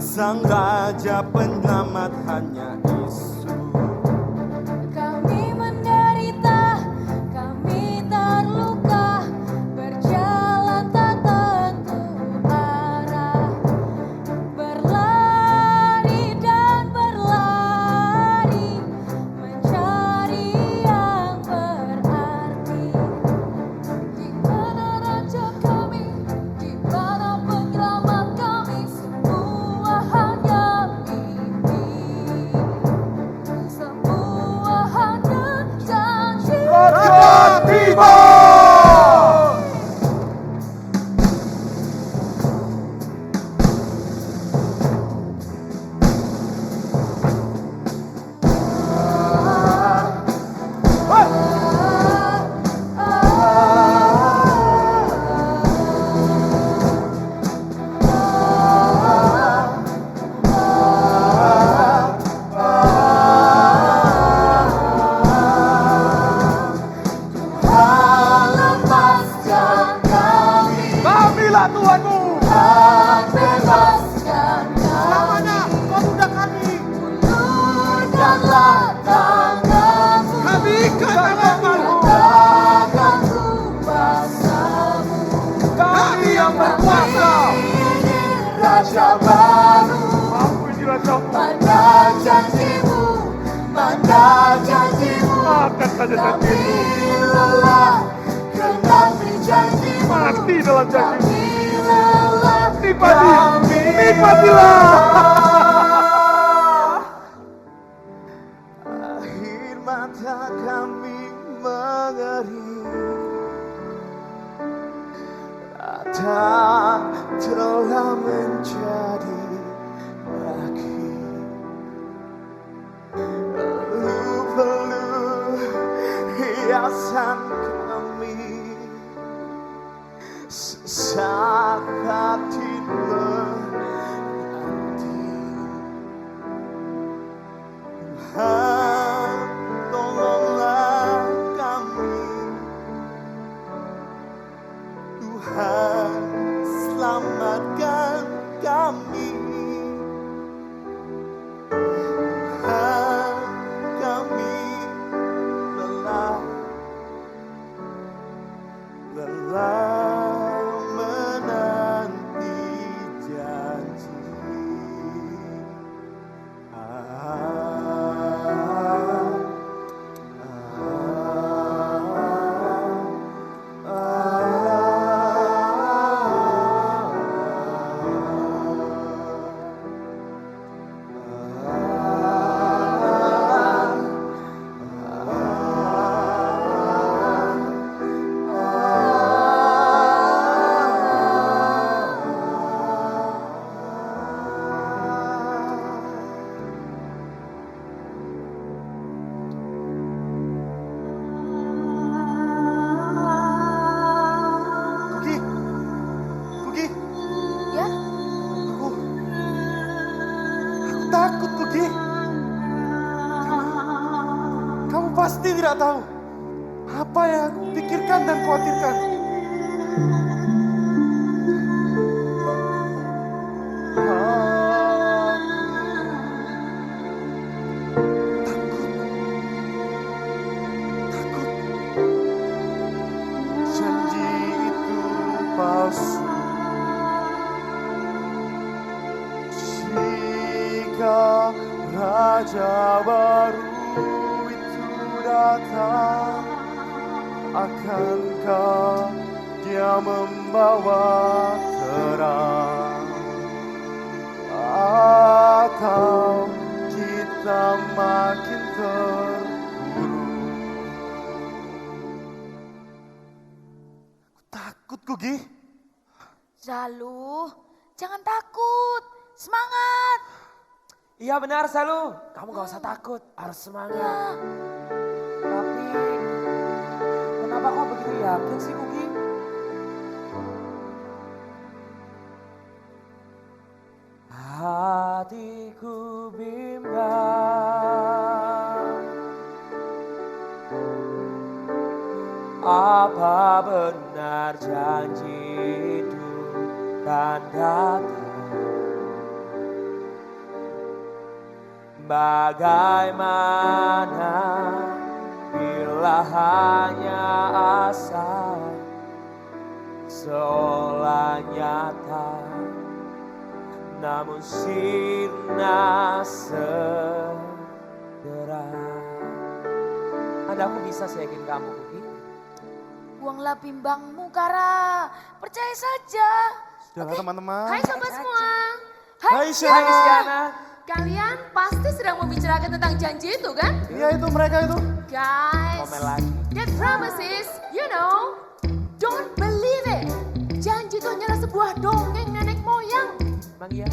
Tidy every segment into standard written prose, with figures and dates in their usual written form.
Sang Raja Penyelamat hanya isu. Kami menderita, kami terluka, berjalan tak tentu arah, berlari dan berlari, mencari yang berarti. Di mana raja kami, di mana penyelamat kami, semua hanya mimpi, semua hanya janji. Raja tiba. Kamilah Tuhanmu. Bebaskan Selamanya pemuda kami. ulurkanlah tanganmu, Kami ikat tanganmu. katakan kuasamu. Kami yang berkuasa. Ini raja baru, Ampuni Rajamu. mana janjimu, mana janjimu. Maafkan saja janjimu. Kami lelah, genapi janjimu. Mati dalam janjimu. Kami lelah, Nikmatilah. Akhir mata kami mengering, rata telah menjadi baki. Peluk-peluk urusan kami. Sesaat hati menanti, Tuhan tolonglah kami. Tuhan selamatkan kami. Tuhan, kami lelah menanti janji. Kuki, Ya, aku takut Kuki. Kamu pasti tidak tahu apa yang aku pikirkan dan khawatirkan. Takut. Janji itu palsu. Jika Raja baru itu datang, akankah dia membawa terang? Atau kita makin terpuruk? Takut Kuki. Zalu, jangan takut. Semangat. Iya benar Salu, kamu gak usah takut, harus semangat. Ya, Tapi kenapa kau begitu yakin sih Kuki? Hatiku bimbang, apa benar janji itu kan datang? Bagaimana bila hanya asa seolah nyata, namun sirna segera. Ada aku bisa yakin kamu Kuki. buanglah bimbangmu, Kara. Percaya saja. Sudahlah teman-teman. Hai sobat semua, Hai Hai Syah. Isyana. kalian pasti sedang membicarakan tentang janji itu kan? Iya itu mereka itu. Guys, Komen lagi. that promises, you know, don't believe it. Janji itu hanyalah sebuah dongeng nenek moyang. Emang iya?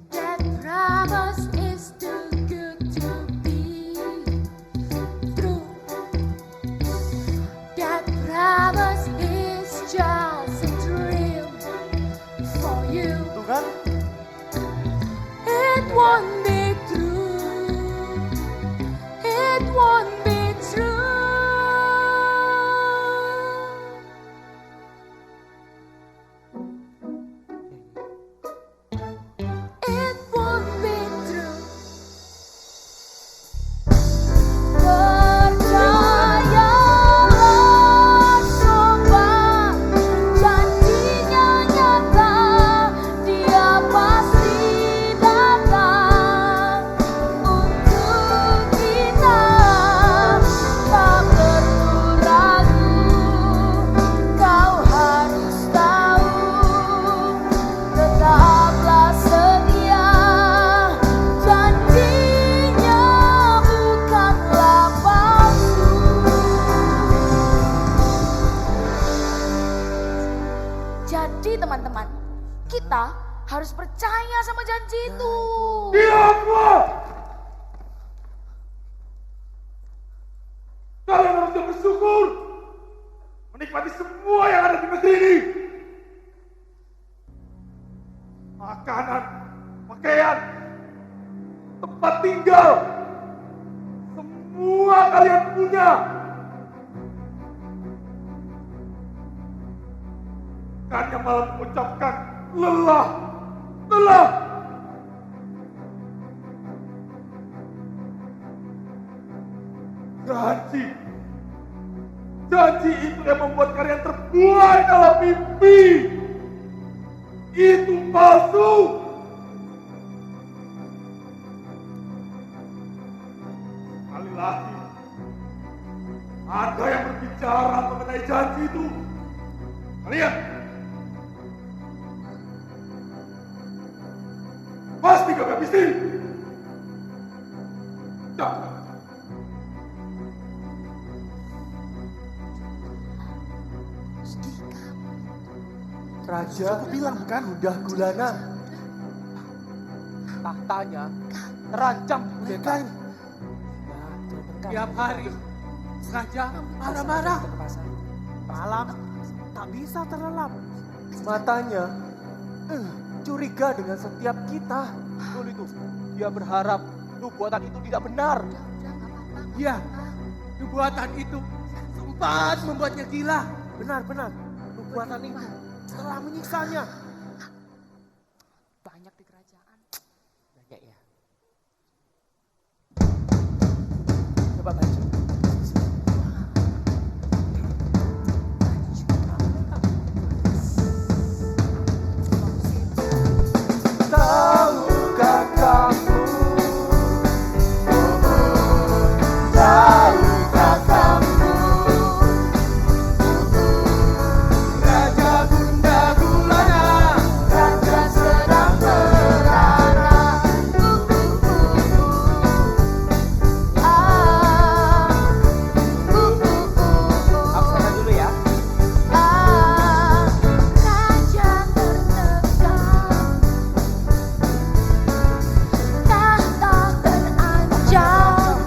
That promise is too good to be true. That promise is just a dream for you. Tuh kan. It won't be true. It won't be true. It won't be true. Percayalah sobat, janjinya nyata, dia pasti datang untuk kita. Tak perlu ragu, kau harus tahu, tetaplah setia, janjinya bukanlah palsu. Jadi teman-teman, kita harus percaya sama janji itu. negeri ini. Makanan, pakaian, tempat tinggal, semua kalian punya. Bukannya malah mengucapkan lelah, lelah. Janji itu yang membuat kalian terbuai dalam mimpi. Itu palsu. Sekali lagi, ada yang berbicara mengenai janji itu. Kalian pasti gak habis ini. Jangan. Raja, Aku bilang bukan, udah gulana. tahtanya terancam Mereka kudeta. ini. Tiap hari Raja marah-marah. Malam tak bisa terlelap. Matanya curiga dengan setiap kita. Betul itu. Dia berharap nubuatan itu tidak benar. Ya, nubuatan itu sempat membuatnya gila. Benar-benar. Nubuatan itu telah menyiksanya. Banyak di kerajaan. Banyak ya. Coba baca. Tahukah kamu? Tahukah kamu? Raja Bunda Gulana, raja sedang merana. Aku sana dulu ya. Raja tertekan, tahta terancam,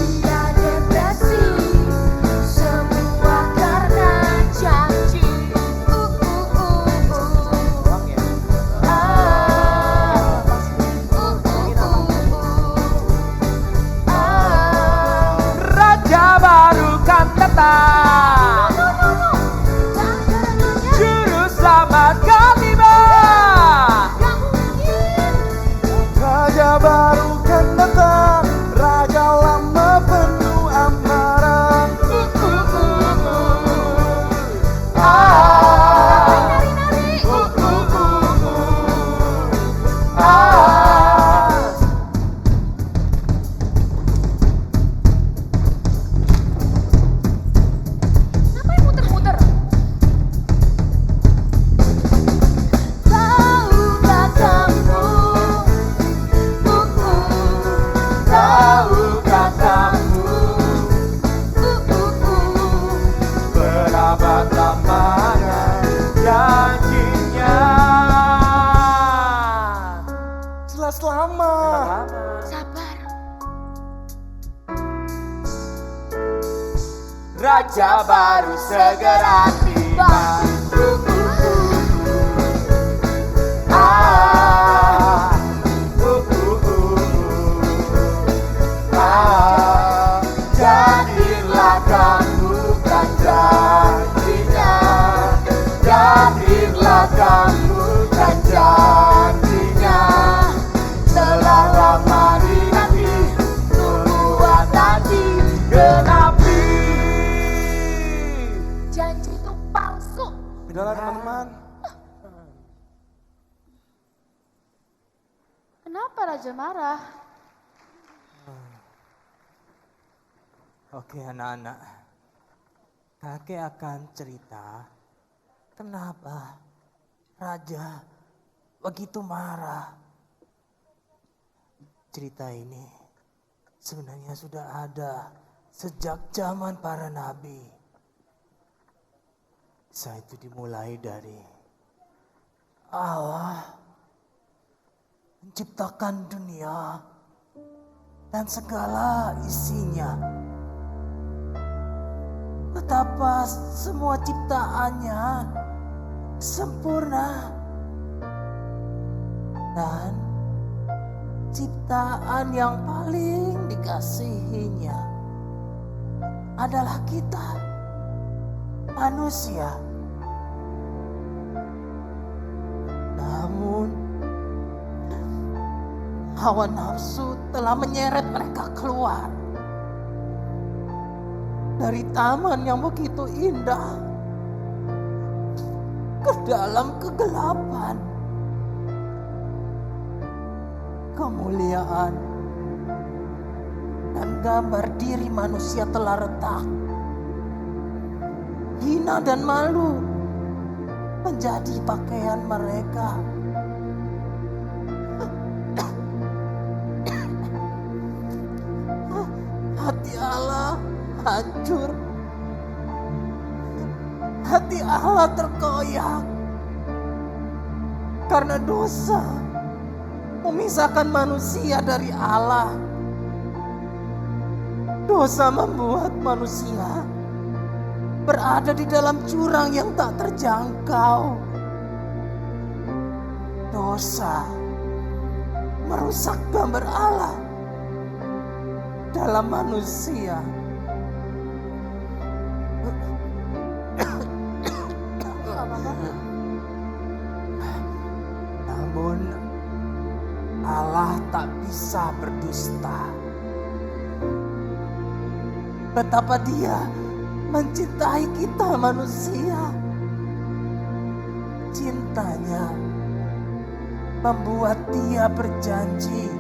dia depresi, semua karena janji. Uang ya. Raja baru kan datang. Juru selamat kau tiba. Raja baru kan datang. Raja lama penuh amarah. Ngapain muter-muter? Tahukah kamu? Tahukah kamu? Berapa lamanya janjinya? Jelas lama. Sabar. Raja baru segera tiba. Ah, jadilah kamu kan janjinya. Jadilah kamu kan janjinya. Telah lama dinanti, nubuatan digenapi. Janji itu palsu. Udahlah teman-teman. Kenapa Raja marah? Oke anak-anak, kakek akan cerita kenapa Raja begitu marah. Cerita ini sebenarnya sudah ada sejak zaman para nabi. Kisah itu dimulai dari Allah menciptakan dunia dan segala isinya. betapa semua ciptaannya sempurna. Dan ciptaan yang paling dikasihinya adalah kita, manusia. Namun hawa nafsu telah menyeret mereka keluar dari taman yang begitu indah ke dalam kegelapan. Kemuliaan dan gambar diri manusia telah retak. Hina dan malu menjadi pakaian mereka. Hati Allah hancur. Hati Allah terkoyak karena dosa memisahkan manusia dari Allah. Dosa membuat manusia berada di dalam jurang yang tak terjangkau. Dosa merusak gambar Allah dalam manusia. Namun Allah tak bisa berdusta. Betapa Dia mencintai kita manusia. Cintanya membuat Dia berjanji.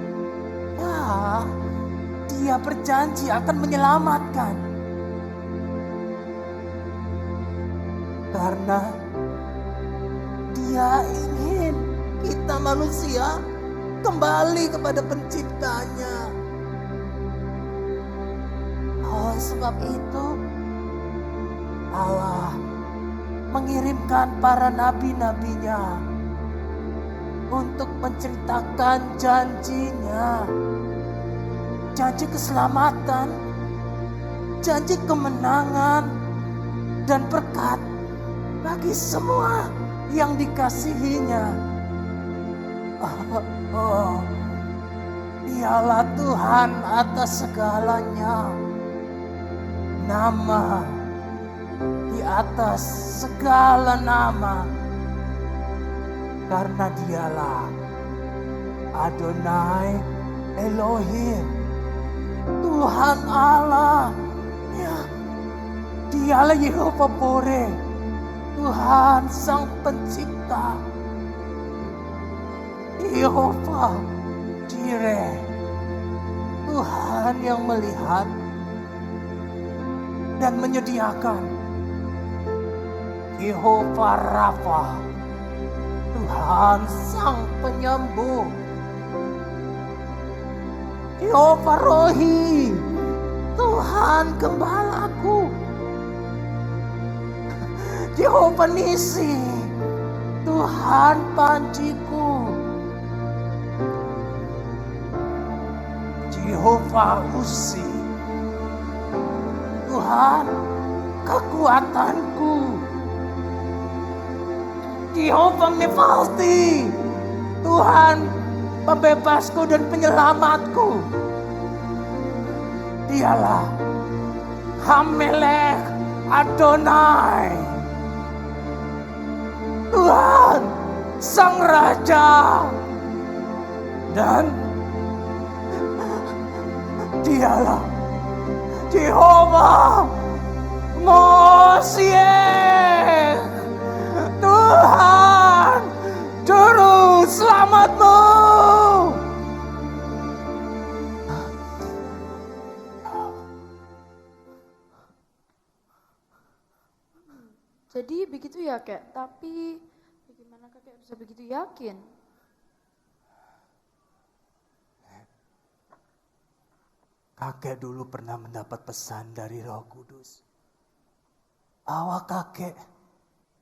Ya, Dia berjanji akan menyelamatkan. Karena Dia ingin kita manusia kembali kepada penciptanya. Oleh sebab itu Allah mengirimkan para nabi-nabinya untuk menceritakan janjinya. Janji keselamatan, janji kemenangan, dan berkat bagi semua yang dikasihinya. Dialah Tuhan atas segalanya. Nama di atas segala nama. Karena Dialah Adonai Elohim, Tuhan Allah. Ya, Dialah Yehova Bore, Tuhan Sang Pencipta. Yehova Jireh, Tuhan yang melihat dan menyediakan. Yehova Rafa, Tuhan Sang Penyembuh. Yehova Rohi, Tuhan Gembalaku. Yehova Nisi, Tuhan Panjiku. Yehova Usi, Tuhan kekuatanku. Yehova Nefalti, Tuhan pembebasku dan penyelamatku. Dialah Hamelech Adonai, Tuhan Sang Raja. Dan Dialah Jehovah Mosieh, Tuhan Juru Selamatmu. Jadi begitu ya Kak, tapi bagaimana Kakek bisa begitu yakin? Kakek dulu pernah mendapat pesan dari Roh Kudus bahwa kakek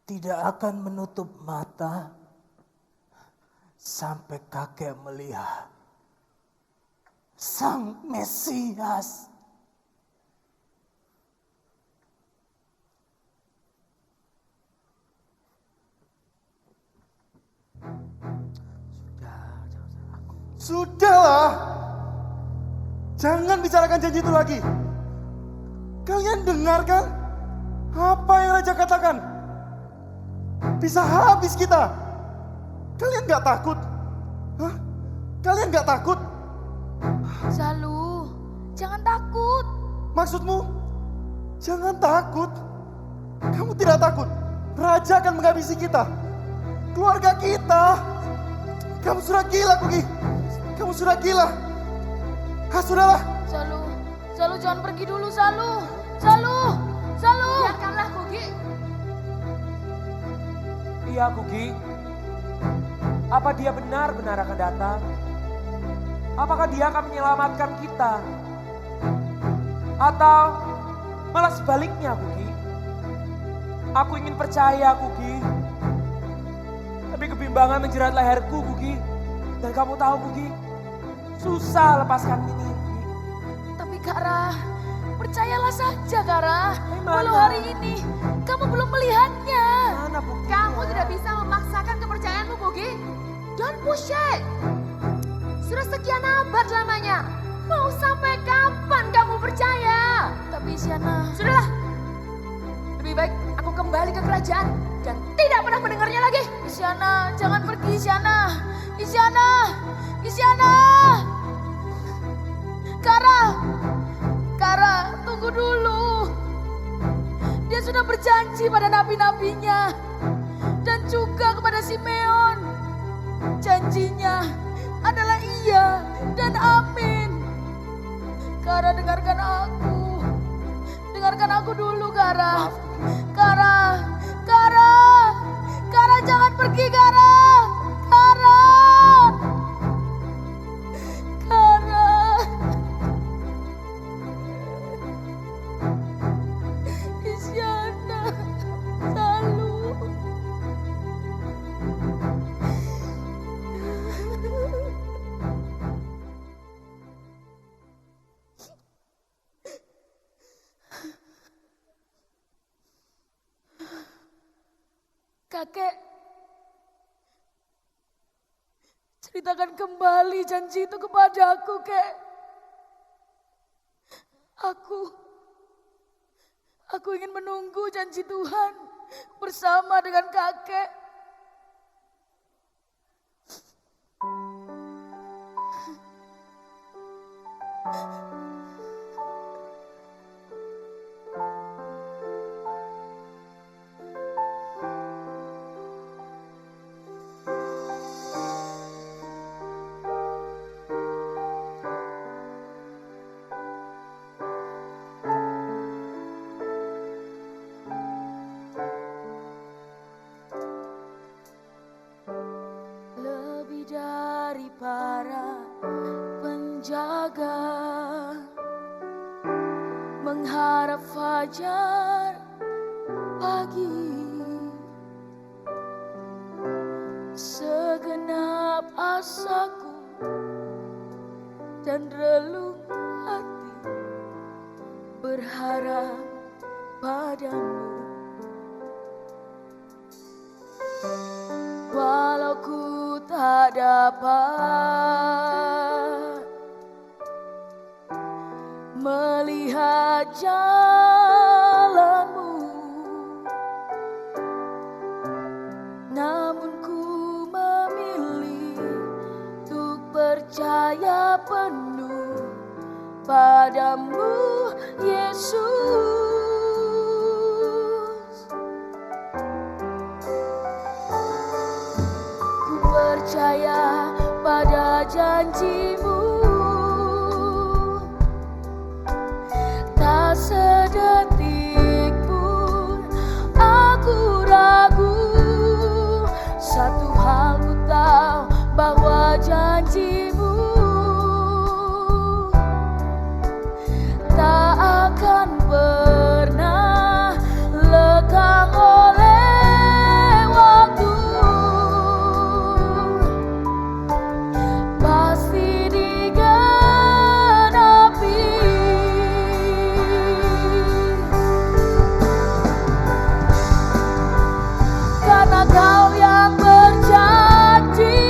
tidak akan menutup mata sampai kakek melihat Sang Mesias. Sudahlah. Jangan bicarakan janji itu lagi. Kalian dengar kan? Apa yang Raja katakan? Bisa habis kita. Kalian gak takut? Hah? Kalian gak takut? Zalu, jangan takut. Maksudmu? Jangan takut. Kamu tidak takut. Raja akan menghabisi kita. Keluarga kita. Kamu sudah gila, Kuki. Kamu sudah gila. Sudahlah. Zalu jangan pergi dulu, Zalu. Zalu. Biarkanlah Kuki. Iya Kuki. Apa dia benar-benar akan datang? Apakah dia akan menyelamatkan kita? Atau malah sebaliknya Kuki? Aku ingin percaya Kuki. Tapi kebimbangan menjerat leherku Kuki. Dan kamu tahu Kuki, susah lepaskan ini Kuki. Tapi Kara, percayalah saja Kara. Gimana? Walau hari ini kamu belum melihatnya. Mana buktinya? Kamu tidak bisa memaksakan kepercayaanmu, Kuki. Don't push it. Sudah sekian abad lamanya. Mau sampai kapan kamu percaya? Tapi Isyana, Sudahlah. Lebih baik aku kembali ke kerajaan dan tidak pernah mendengarnya lagi. Isyana, jangan pergi Isyana. Isyana. Kara, tunggu dulu. Dia sudah berjanji pada nabi-nabinya dan juga kepada Simeon. Janjinya adalah iya dan amin. Kara, dengarkan aku. Dengarkan aku dulu, Kara. Kara, jangan pergi, Kara. Isyana, Zalu. Kakek, ceritakan kembali janji itu kepadaku, Kek. Aku ingin menunggu janji Tuhan bersama dengan kakek. Lebih dari para penjaga mengharap fajar pagi, segenap asaku dan relung hati berharap padamu. Walau ku tak dapat melihat jalanmu, namun ku memilih untuk percaya penuh padamu, Yesus. Percaya pada janjimu, tak sedetik pun aku ragu. Satu hal ku tahu, bahwa janjimu tak akan pernah lekang oleh waktu. Pasti digenapi, karena Kau yang berjanji.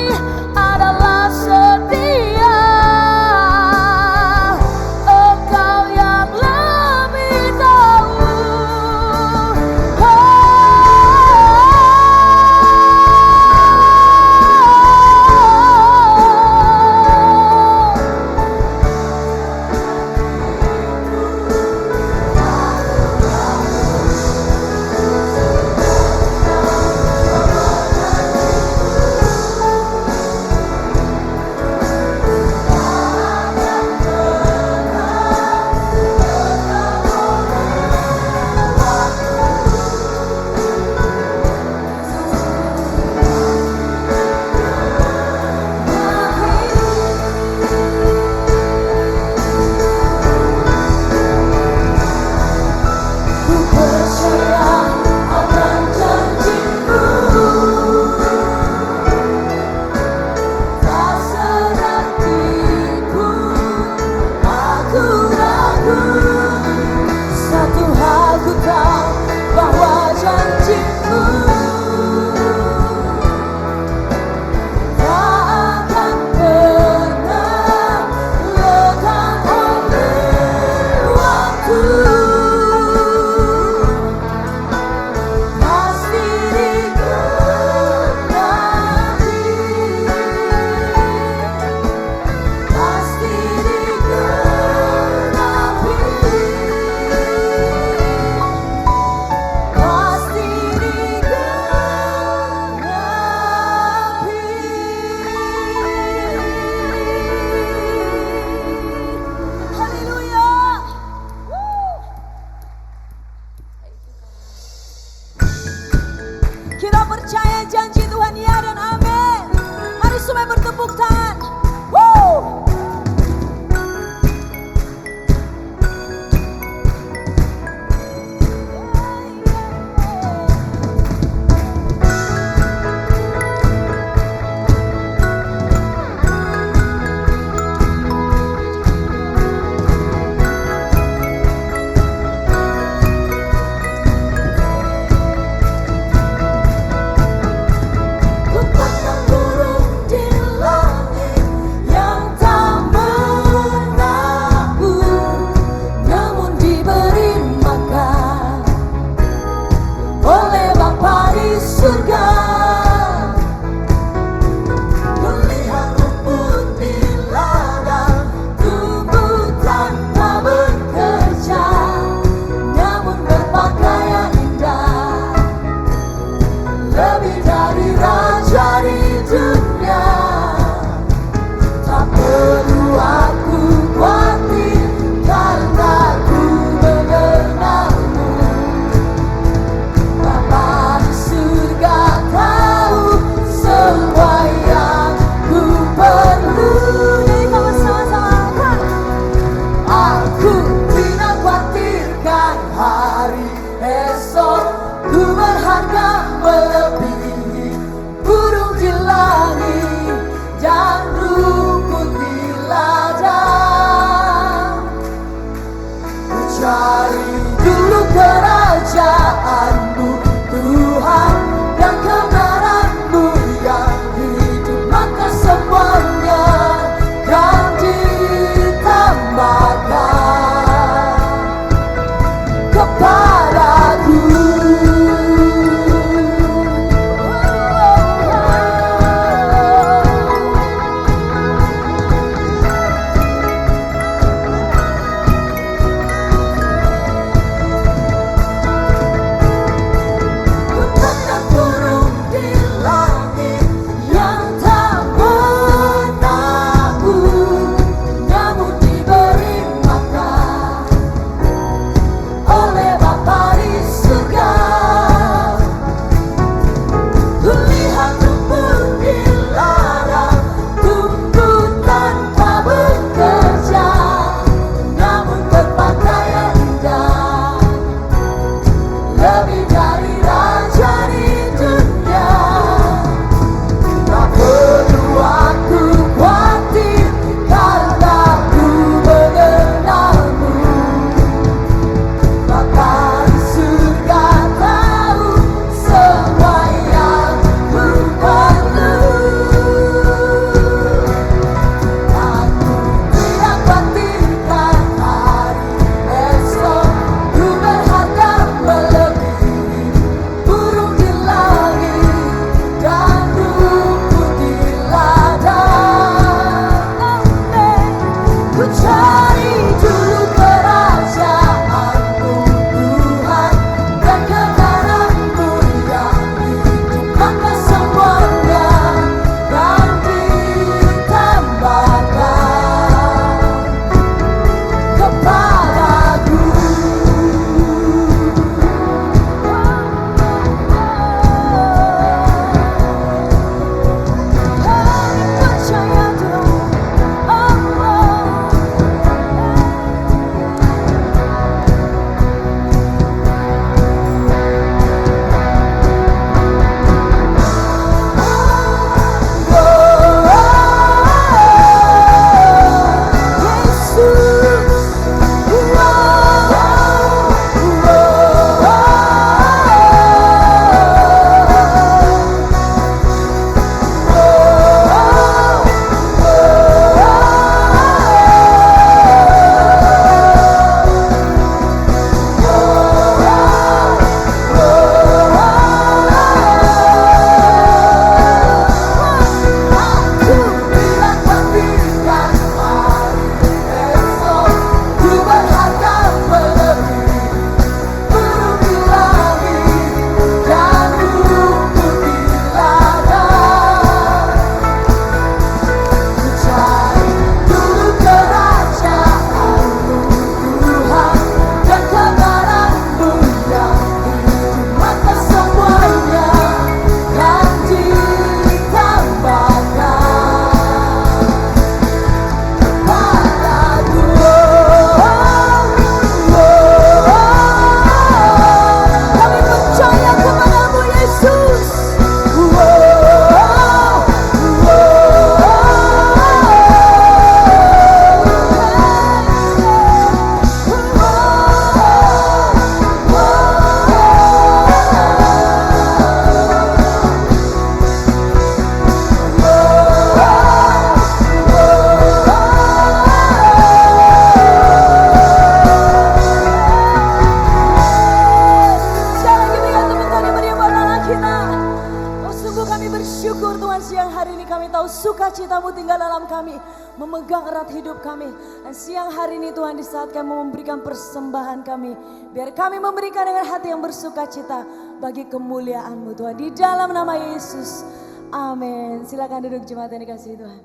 sukacita-Mu tinggal dalam kami, memegang erat hidup kami. Dan siang hari ini Tuhan, di saat kami memberikan persembahan kami, biar kami memberikan dengan hati yang bersukacita bagi kemuliaan-Mu Tuhan. Di dalam nama Yesus, amin. Silakan duduk jemaat yang dikasihi Tuhan.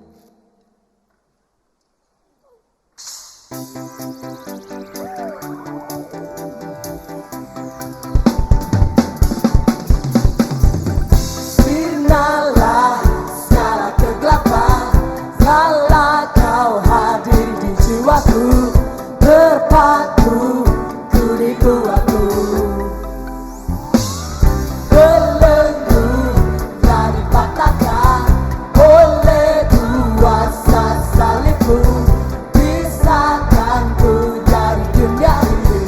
Sirnalah segala kegelapan, kala Kau hadir di jiwaku, berpatu ku di kuatku. Belenggu telah dipatahkan oleh kuasa salibmu, pisahkan ku dari dunia ini.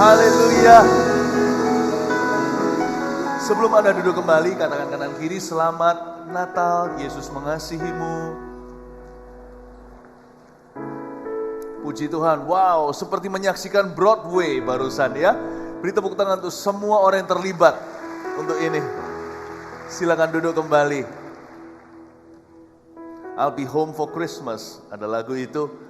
Haleluya. Sebelum Anda duduk kembali, katakan kanan kiri, selamat Natal, Yesus mengasihimu. Puji Tuhan, wow, seperti menyaksikan Broadway barusan ya. Beri tepuk tangan untuk semua orang yang terlibat untuk ini. Silakan duduk kembali. I'll be home for Christmas, ada lagu itu.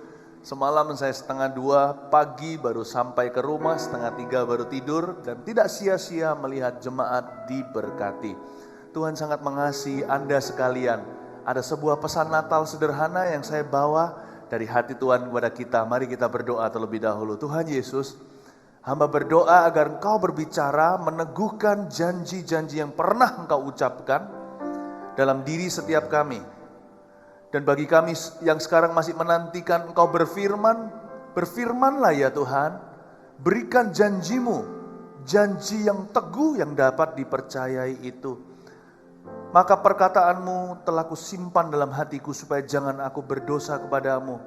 Semalam saya 1:30 pagi baru sampai ke rumah, 2:30 baru tidur. Dan tidak sia-sia melihat jemaat diberkati. Tuhan sangat mengasihi Anda sekalian. Ada sebuah pesan Natal sederhana yang saya bawa dari hati Tuhan kepada kita. Mari kita berdoa terlebih dahulu. Tuhan Yesus, hamba berdoa agar Engkau berbicara, meneguhkan janji-janji yang pernah Engkau ucapkan dalam diri setiap kami. Dan bagi kami yang sekarang masih menantikan Engkau berfirman, berfirmanlah ya Tuhan, berikan janjimu, janji yang teguh yang dapat dipercayai itu. Maka perkataanmu telah kusimpan dalam hatiku supaya jangan aku berdosa kepadamu.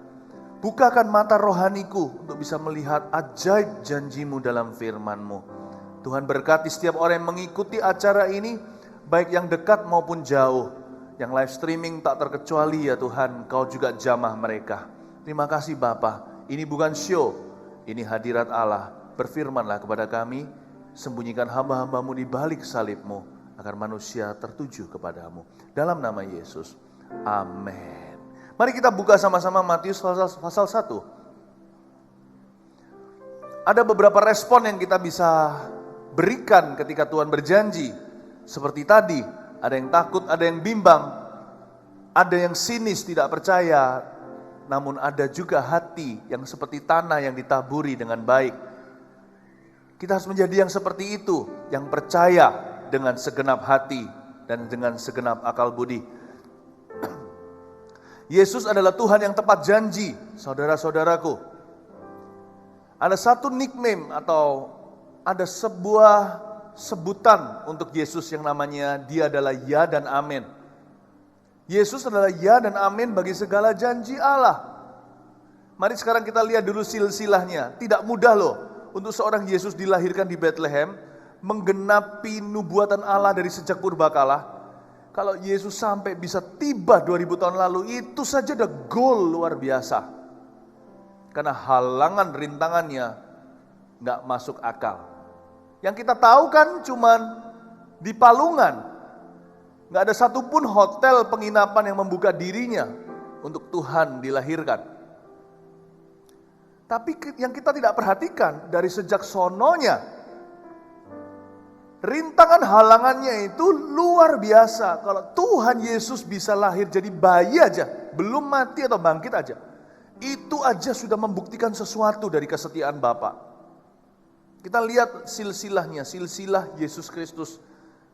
Bukakan mata rohaniku untuk bisa melihat ajaib janjimu dalam firmanmu. Tuhan berkati setiap orang yang mengikuti acara ini, baik yang dekat maupun jauh. Yang live streaming tak terkecuali ya Tuhan, Kau juga jamah mereka. Terima kasih Bapa. Ini bukan show, ini hadirat Allah. Berfirmanlah kepada kami, sembunyikan hamba-hambamu di balik salibmu, agar manusia tertuju kepadamu. Dalam nama Yesus, amin. Mari kita buka sama-sama Matius pasal 1. Ada beberapa respon yang kita bisa berikan ketika Tuhan berjanji. Seperti tadi, ada yang takut, ada yang bimbang, ada yang sinis, tidak percaya. Namun ada juga hati yang seperti tanah yang ditaburi dengan baik. Kita harus menjadi yang seperti itu, yang percaya dengan segenap hati dan dengan segenap akal budi. Yesus adalah Tuhan yang tepat janji, saudara-saudaraku. Ada satu nickname atau ada sebuah sebutan untuk Yesus yang namanya Dia adalah Ya dan Amin. Yesus adalah Ya dan Amin bagi segala janji Allah. Mari sekarang kita lihat dulu silsilahnya. Tidak mudah loh untuk seorang Yesus dilahirkan di Bethlehem, menggenapi nubuatan Allah dari sejak purbakala. Kalau Yesus sampai bisa tiba 2000 tahun lalu, itu saja udah goal luar biasa. Karena halangan rintangannya nggak masuk akal. Yang kita tahu kan cuman di Palungan. Nggak ada satupun hotel penginapan yang membuka dirinya untuk Tuhan dilahirkan. Tapi yang kita tidak perhatikan dari sejak sononya, rintangan halangannya itu luar biasa. Kalau Tuhan Yesus bisa lahir jadi bayi aja, belum mati atau bangkit aja, itu aja sudah membuktikan sesuatu dari kesetiaan Bapa. Kita lihat silsilahnya, silsilah Yesus Kristus.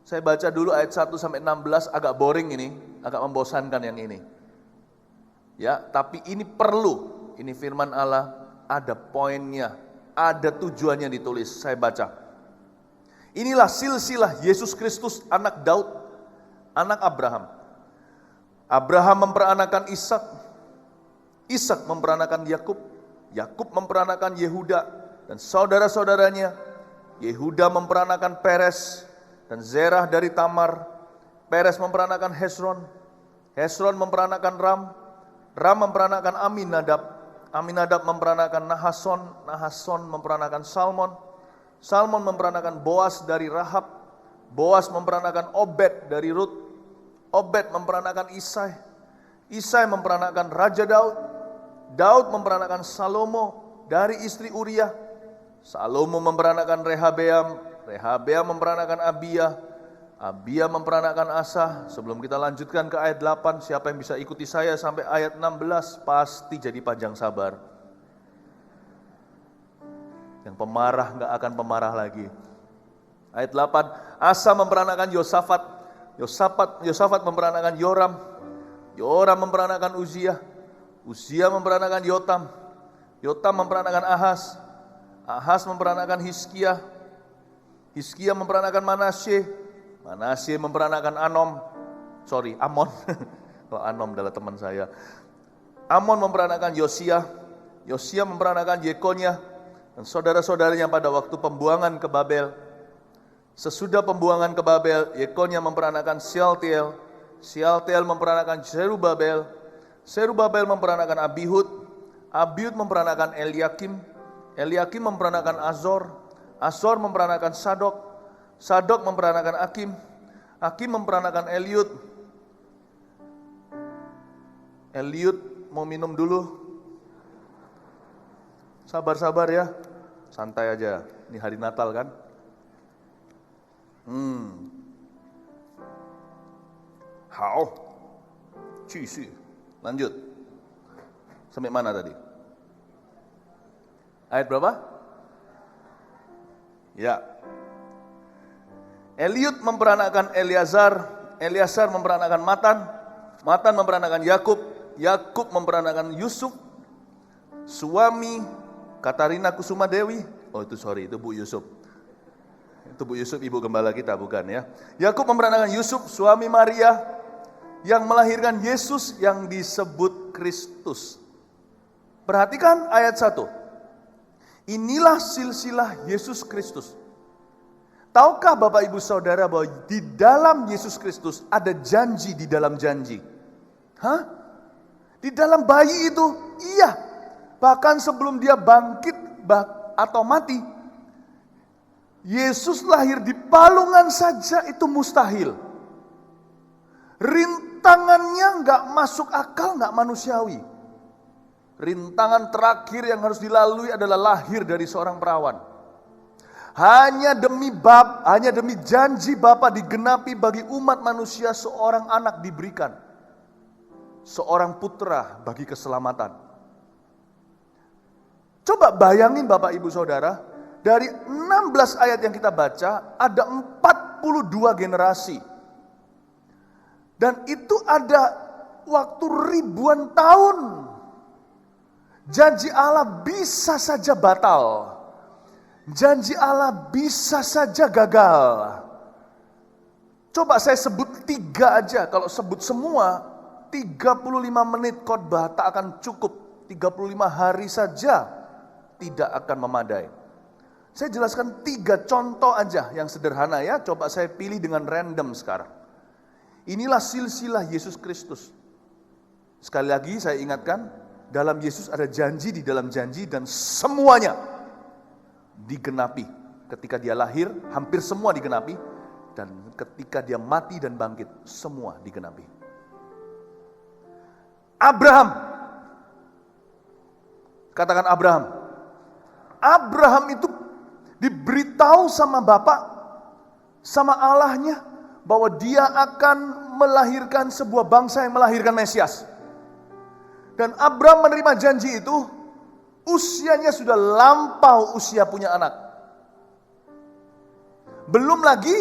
Saya baca dulu ayat 1-16, agak boring ini, agak membosankan yang ini. Ya, tapi ini perlu, ini firman Allah, ada poinnya, ada tujuannya ditulis. Saya baca. Inilah silsilah Yesus Kristus, anak Daud, anak Abraham. Abraham memperanakan Ishak, Ishak memperanakan Yakub, Yakub memperanakan Yehuda dan saudara-saudaranya. Yehuda memperanakan Peres dan Zerah dari Tamar. Peres memperanakan Hesron, Hesron memperanakan Ram, Ram memperanakan Aminadab, Aminadab memperanakan Nahason, Nahason memperanakan Salmon, Salmon memperanakan Boas dari Rahab, Boas memperanakan Obed dari Rut, Obed memperanakan Isai, Isai memperanakan Raja Daud, Daud memperanakan Salomo dari istri Uriah, Salomo memperanakan Rehabeam, Rehabeam memperanakan Abia, Abia memperanakan Asa. Sebelum kita lanjutkan ke ayat 8, siapa yang bisa ikuti saya sampai ayat 16, pasti jadi panjang sabar. Yang pemarah gak akan pemarah lagi. Ayat 8, Asa memperanakan Yosafat, Yosafat memperanakan Yoram, Yoram memperanakan Uzia, Uzia memperanakan Yotam, Yotam memperanakan Ahaz, Ahaz memperanakan Hizkia, Hizkia memperanakan Manasye, Manasye memperanakan Amon. Kalau Anom adalah teman saya. Amon memperanakan Yosia, Yosia memperanakan Yekonya, Dan saudara-saudaranya pada waktu pembuangan ke Babel, sesudah pembuangan ke Babel, Yekonia memperanakan Shealtiel, Shealtiel memperanakan Zerubabel, Zerubabel memperanakan Abihud, Abihud memperanakan Eliakim, Eliakim memperanakan Azor, Azor memperanakan Sadok, Sadok memperanakan Akim, Akim memperanakan Eliud. Eliud mau minum dulu. Sabar-sabar ya, santai aja. Ini hari Natal kan? Hao, Cisi, lanjut. Sampai mana tadi? Ayat berapa? Ya. Eliud memperanakan Eleazar, Eleazar memperanakan Matan, Matan memperanakan Yakub, Yakub memperanakan Yusuf, suami Katarina Kusuma Dewi. Oh itu sorry, itu Bu Yusuf. Itu Bu Yusuf, ibu gembala kita, bukan ya. Yakub memperanakan Yusuf, suami Maria, yang melahirkan Yesus yang disebut Kristus. Perhatikan ayat 1. Inilah silsilah Yesus Kristus. Tahukah Bapak Ibu Saudara bahwa di dalam Yesus Kristus ada janji di dalam janji? Hah? Di dalam bayi itu, iya. Bahkan sebelum dia bangkit atau mati, Yesus lahir di palungan saja itu mustahil. Rintangannya nggak masuk akal, nggak manusiawi. Rintangan terakhir yang harus dilalui adalah lahir dari seorang perawan. Hanya demi janji Bapa digenapi bagi umat manusia, seorang anak diberikan. Seorang putra bagi keselamatan. Coba bayangin Bapak Ibu Saudara, dari 16 ayat yang kita baca, ada 42 generasi. Dan itu ada waktu ribuan tahun. Janji Allah bisa saja batal. Janji Allah bisa saja gagal. Coba saya sebut 3 aja. Kalau sebut semua, 35 menit khotbah tak akan cukup. 35 hari saja tidak akan memadai. Saya jelaskan 3 contoh aja yang sederhana ya. Coba saya pilih dengan random sekarang. Inilah silsilah Yesus Kristus. Sekali lagi saya ingatkan, dalam Yesus ada janji di dalam janji dan semuanya digenapi. Ketika dia lahir, hampir semua digenapi. Dan ketika dia mati dan bangkit, semua digenapi. Abraham. Katakan Abraham. Abraham itu diberitahu sama Bapa, sama Allahnya, bahwa dia akan melahirkan sebuah bangsa yang melahirkan Mesias. Dan Abraham menerima janji itu, usianya sudah lampau usia punya anak. Belum lagi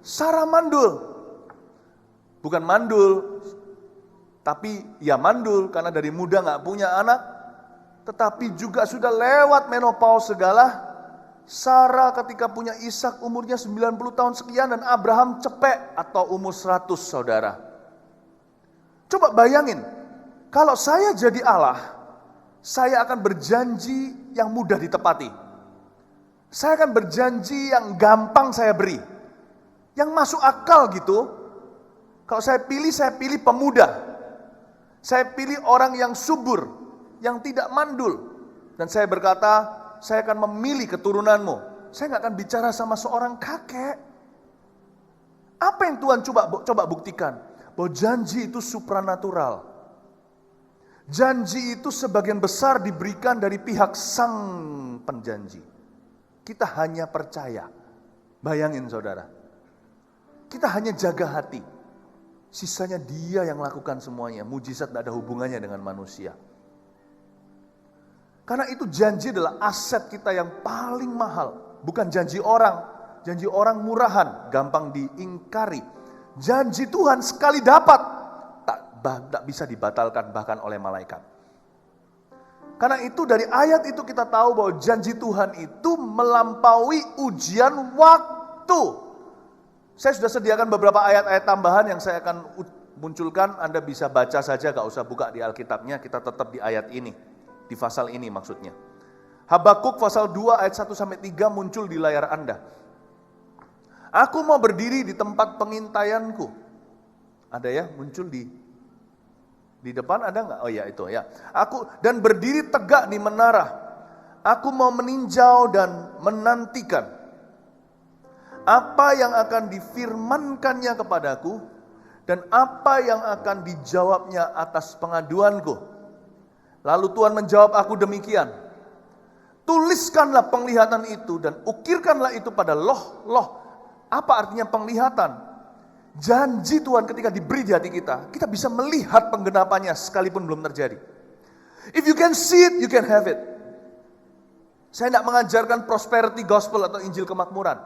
Sarah mandul. Bukan mandul, tapi ya mandul karena dari muda gak punya anak. Tetapi juga sudah lewat menopause segala. Sarah ketika punya Ishak umurnya 90 tahun sekian dan Abraham cepek atau umur 100 saudara. Coba bayangin, kalau saya jadi Allah, saya akan berjanji yang mudah ditepati. Saya akan berjanji yang gampang saya beri. Yang masuk akal gitu. Kalau saya pilih pemuda. Saya pilih orang yang subur, yang tidak mandul. Dan saya berkata, saya akan memilih keturunanmu. Saya gak akan bicara sama seorang kakek. Apa yang Tuhan coba buktikan? Bahwa janji itu supranatural. Janji itu sebagian besar diberikan dari pihak sang penjanji. Kita hanya percaya. Bayangin saudara. Kita hanya jaga hati. Sisanya dia yang lakukan semuanya. Mujizat tidak ada hubungannya dengan manusia. Karena itu janji adalah aset kita yang paling mahal. Bukan janji orang. Janji orang murahan, gampang diingkari. Janji Tuhan sekali dapat, tak bisa dibatalkan bahkan oleh malaikat. Karena itu dari ayat itu kita tahu bahwa janji Tuhan itu melampaui ujian waktu. Saya sudah sediakan beberapa ayat-ayat tambahan yang saya akan munculkan. Anda bisa baca saja, gak usah buka di Alkitabnya, kita tetap di ayat ini. Di pasal ini maksudnya. Habakuk pasal 2 ayat 1 sampai 3 muncul di layar Anda. Aku mau berdiri di tempat pengintaianku. Ada ya, muncul di depan ada nggak? Oh ya itu ya. Aku dan berdiri tegak di menara. Aku mau meninjau dan menantikan apa yang akan difirmankannya kepadaku dan apa yang akan dijawabnya atas pengaduanku. Lalu Tuhan menjawab aku demikian. Tuliskanlah penglihatan itu dan ukirkanlah itu pada loh. Apa artinya penglihatan? Janji Tuhan ketika diberi di hati kita, kita bisa melihat penggenapannya sekalipun belum terjadi. If you can see it, you can have it. Saya tidak mengajarkan prosperity gospel atau Injil kemakmuran.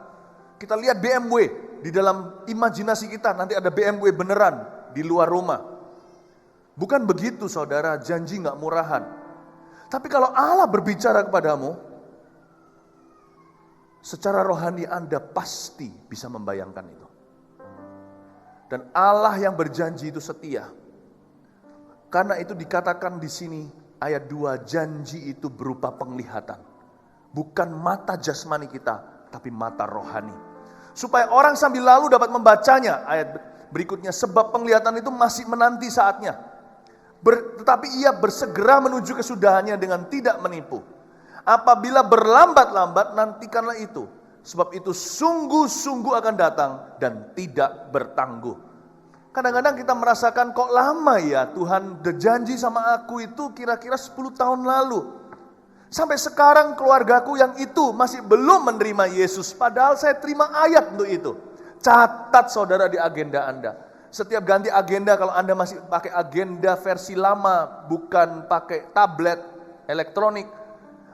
Kita lihat BMW di dalam imajinasi kita, nanti ada BMW beneran di luar rumah. Bukan begitu saudara, janji nggak murahan. Tapi kalau Allah berbicara kepadamu, secara rohani Anda pasti bisa membayangkan itu. Dan Allah yang berjanji itu setia. Karena itu dikatakan di sini ayat 2, janji itu berupa penglihatan. Bukan mata jasmani kita, tapi mata rohani. Supaya orang sambil lalu dapat membacanya. Ayat berikutnya, sebab penglihatan itu masih menanti saatnya. Tetapi ia bersegera menuju kesudahannya dengan tidak menipu. Apabila berlambat-lambat, nantikanlah itu. Sebab itu sungguh-sungguh akan datang dan tidak bertangguh. Kadang-kadang kita merasakan kok lama ya Tuhan berjanji sama aku itu kira-kira 10 tahun lalu. Sampai sekarang keluargaku yang itu masih belum menerima Yesus. Padahal saya terima ayat untuk itu. Catat saudara di agenda Anda. Setiap ganti agenda, kalau Anda masih pakai agenda versi lama, bukan pakai tablet elektronik,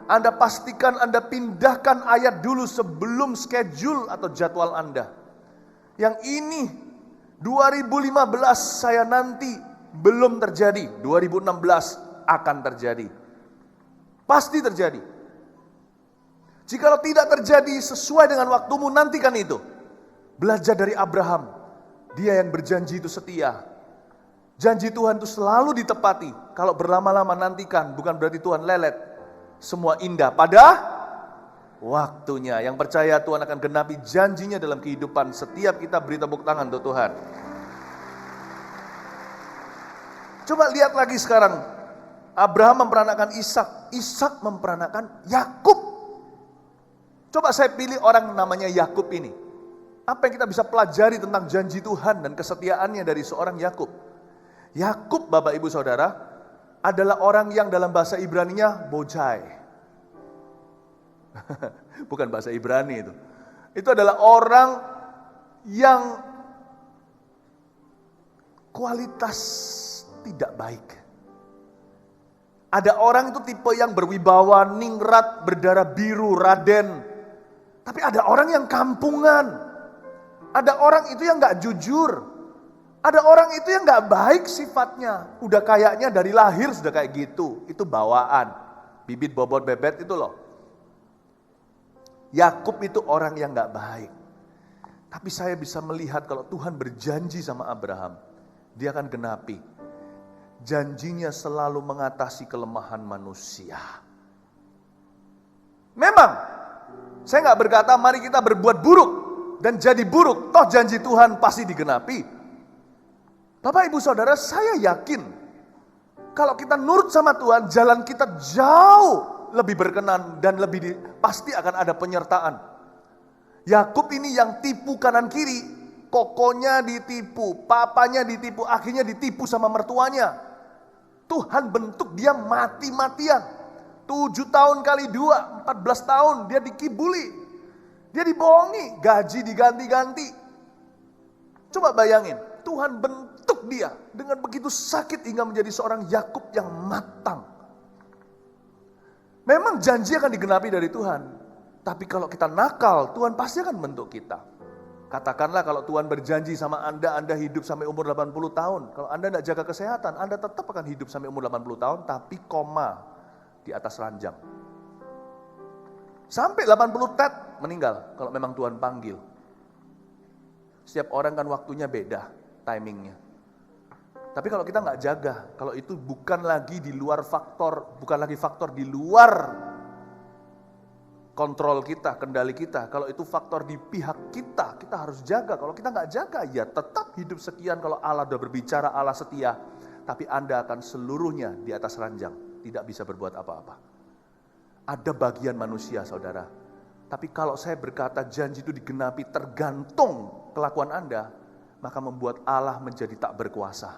Anda pastikan Anda pindahkan ayat dulu sebelum schedule atau jadwal Anda. Yang ini 2015 saya nanti belum terjadi, 2016 akan terjadi. Pasti terjadi. Jikalau tidak terjadi sesuai dengan waktumu, nantikan itu. Belajar dari Abraham. Dia yang berjanji itu setia. Janji Tuhan itu selalu ditepati. Kalau berlama-lama nantikan, bukan berarti Tuhan lelet. Semua indah pada waktunya. Yang percaya Tuhan akan genapi janjinya dalam kehidupan setiap kita. Beri tepuk tangan untuk Tuhan. Coba lihat lagi sekarang. Abraham memperanakan Ishak. Ishak memperanakan Yakub. Coba saya pilih orang namanya Yakub ini. Apa yang kita bisa pelajari tentang janji Tuhan dan kesetiaannya dari seorang Yakub? Yakub, Bapak Ibu Saudara, adalah orang yang dalam bahasa Ibrani-nya bojai. Bukan bahasa Ibrani itu. Itu adalah orang yang kualitas tidak baik. Ada orang itu tipe yang berwibawa, ningrat, berdarah biru, Raden. Tapi ada orang yang kampungan. Ada orang itu yang gak jujur. Ada orang itu yang gak baik sifatnya. Udah kayaknya dari lahir sudah kayak gitu. Itu bawaan. Bibit bobot bebet itu loh. Yakub itu orang yang gak baik. Tapi saya bisa melihat kalau Tuhan berjanji sama Abraham, dia akan genapi. Janjinya selalu mengatasi kelemahan manusia. Memang, saya gak berkata mari kita berbuat buruk dan jadi buruk, toh janji Tuhan pasti digenapi. Bapak Ibu Saudara, saya yakin kalau kita nurut sama Tuhan, jalan kita jauh lebih berkenan dan pasti akan ada penyertaan. Yakub ini yang tipu kanan kiri, kokonya ditipu, papanya ditipu, akhirnya ditipu sama mertuanya. Tuhan bentuk dia mati-matian. 7 tahun kali 2, 14 tahun dia dikibuli. Dia dibohongi, gaji diganti-ganti. Coba bayangin, Tuhan bentuk dia dengan begitu sakit hingga menjadi seorang Yakub yang matang. Memang janji akan digenapi dari Tuhan. Tapi kalau kita nakal, Tuhan pasti akan bentuk kita. Katakanlah kalau Tuhan berjanji sama Anda hidup sampai umur 80 tahun. Kalau Anda tidak jaga kesehatan, Anda tetap akan hidup sampai umur 80 tahun, tapi koma di atas ranjang. Sampai 80 tet meninggal kalau memang Tuhan panggil. Setiap orang kan waktunya beda, timingnya. Tapi kalau kita nggak jaga, kalau itu bukan lagi di luar faktor, bukan lagi faktor di luar kontrol kita, kendali kita. Kalau itu faktor di pihak kita, kita harus jaga. Kalau kita nggak jaga, ya tetap hidup sekian. Kalau Allah sudah berbicara, Allah setia. Tapi Anda akan seluruhnya di atas ranjang. Tidak bisa berbuat apa-apa. Ada bagian manusia, saudara. Tapi kalau saya berkata janji itu digenapi tergantung kelakuan Anda, maka membuat Allah menjadi tak berkuasa.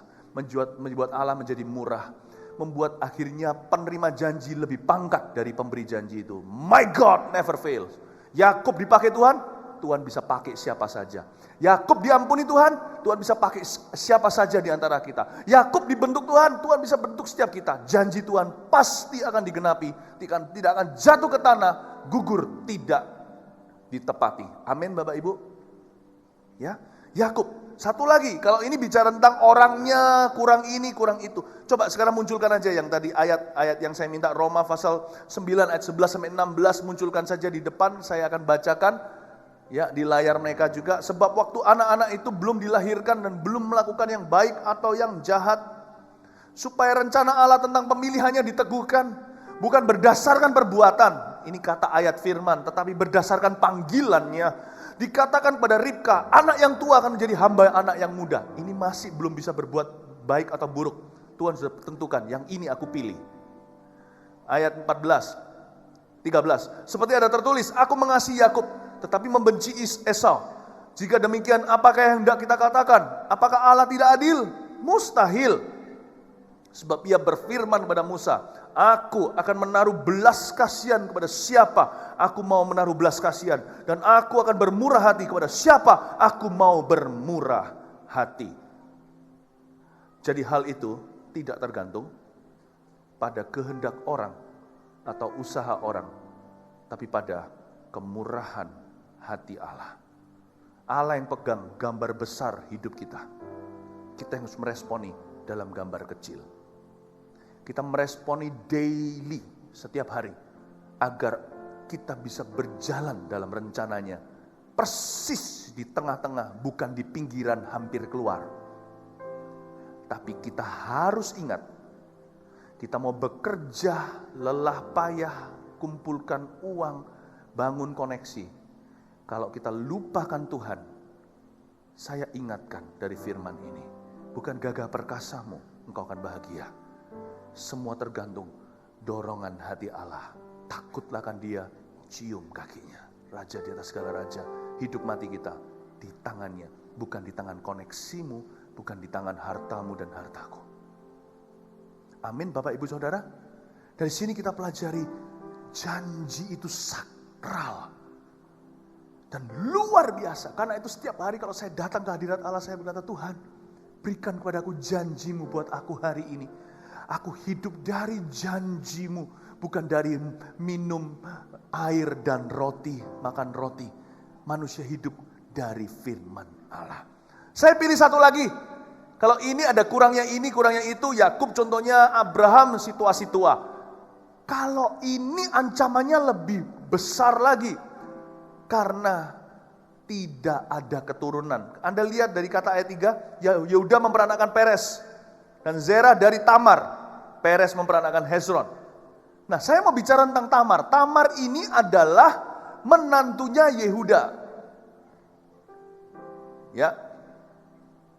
Membuat Allah menjadi murah. Membuat akhirnya penerima janji lebih pangkat dari pemberi janji itu. My God never fails. Yakub dipakai Tuhan, Tuhan bisa pakai siapa saja. Yakub diampuni Tuhan, Tuhan bisa pakai siapa saja di antara kita. Yakub dibentuk Tuhan, Tuhan bisa bentuk setiap kita. Janji Tuhan pasti akan digenapi, tidak akan jatuh ke tanah, gugur, tidak ditepati. Amin Bapak Ibu. Ya, Yakub. Satu lagi, kalau ini bicara tentang orangnya, kurang ini, kurang itu. Coba sekarang munculkan aja yang tadi ayat-ayat yang saya minta, Roma pasal 9 ayat 11 sampai 16, munculkan saja di depan, saya akan bacakan ya di layar mereka juga. Sebab waktu anak-anak itu belum dilahirkan dan belum melakukan yang baik atau yang jahat, supaya rencana Allah tentang pemilihannya diteguhkan, bukan berdasarkan perbuatan, ini kata ayat firman, tetapi berdasarkan panggilannya. Dikatakan pada Ribka, anak yang tua akan menjadi hamba anak yang muda. Ini masih belum bisa berbuat baik atau buruk. Tuhan sudah tentukan, yang ini aku pilih. Ayat 14, 13. Seperti ada tertulis, aku mengasihi Yakub, tetapi membenci Esau. Jika demikian, apakah yang hendak kita katakan? Apakah Allah tidak adil? Mustahil. Sebab ia berfirman kepada Musa, aku akan menaruh belas kasihan kepada siapa aku mau menaruh belas kasihan. Dan aku akan bermurah hati kepada siapa aku mau bermurah hati. Jadi hal itu tidak tergantung pada kehendak orang atau usaha orang, tapi pada kemurahan hati Allah. Allah yang pegang gambar besar hidup kita. Kita yang harus meresponi dalam gambar kecil. Kita meresponi daily, setiap hari, agar kita bisa berjalan dalam rencananya, persis di tengah-tengah, bukan di pinggiran hampir keluar. Tapi kita harus ingat, kita mau bekerja, lelah payah, kumpulkan uang, bangun koneksi. Kalau kita lupakan Tuhan, saya ingatkan dari firman ini, bukan gagah perkasamu, engkau akan bahagia. Semua tergantung dorongan hati Allah. Takutlah akan Dia, cium kakinya. Raja di atas segala raja. Hidup mati kita di tangannya. Bukan di tangan koneksimu, bukan di tangan hartamu dan hartaku. Amin Bapak Ibu Saudara. Dari sini kita pelajari janji itu sakral dan luar biasa. Karena itu setiap hari kalau saya datang ke hadirat Allah, saya berkata, Tuhan, berikan kepadaku janjimu buat aku hari ini. Aku hidup dari janjimu, bukan dari minum air dan roti, makan roti. Manusia hidup dari firman Allah. Saya pilih satu lagi. Kalau ini ada kurangnya ini, kurangnya itu. Yakub contohnya, Abraham situasi tua. Kalau ini ancamannya lebih besar lagi. Karena tidak ada keturunan. Anda lihat dari kata ayat 3, Yehuda memperanakan Peres. Dan Zerah dari Tamar. Peres memperanakan Hezron. Nah, saya mau bicara tentang Tamar. Tamar ini adalah menantunya Yehuda. Ya.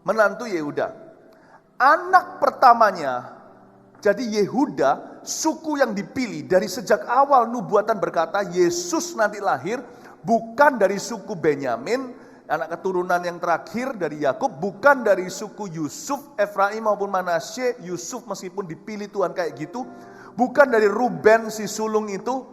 Menantu Yehuda. Anak pertamanya, jadi Yehuda, suku yang dipilih dari sejak awal nubuatan berkata Yesus nanti lahir bukan dari suku Benyamin, anak keturunan yang terakhir dari Yakub, bukan dari suku Yusuf, Efraim maupun Manasye. Yusuf meskipun dipilih Tuhan kayak gitu, bukan dari Ruben si sulung itu,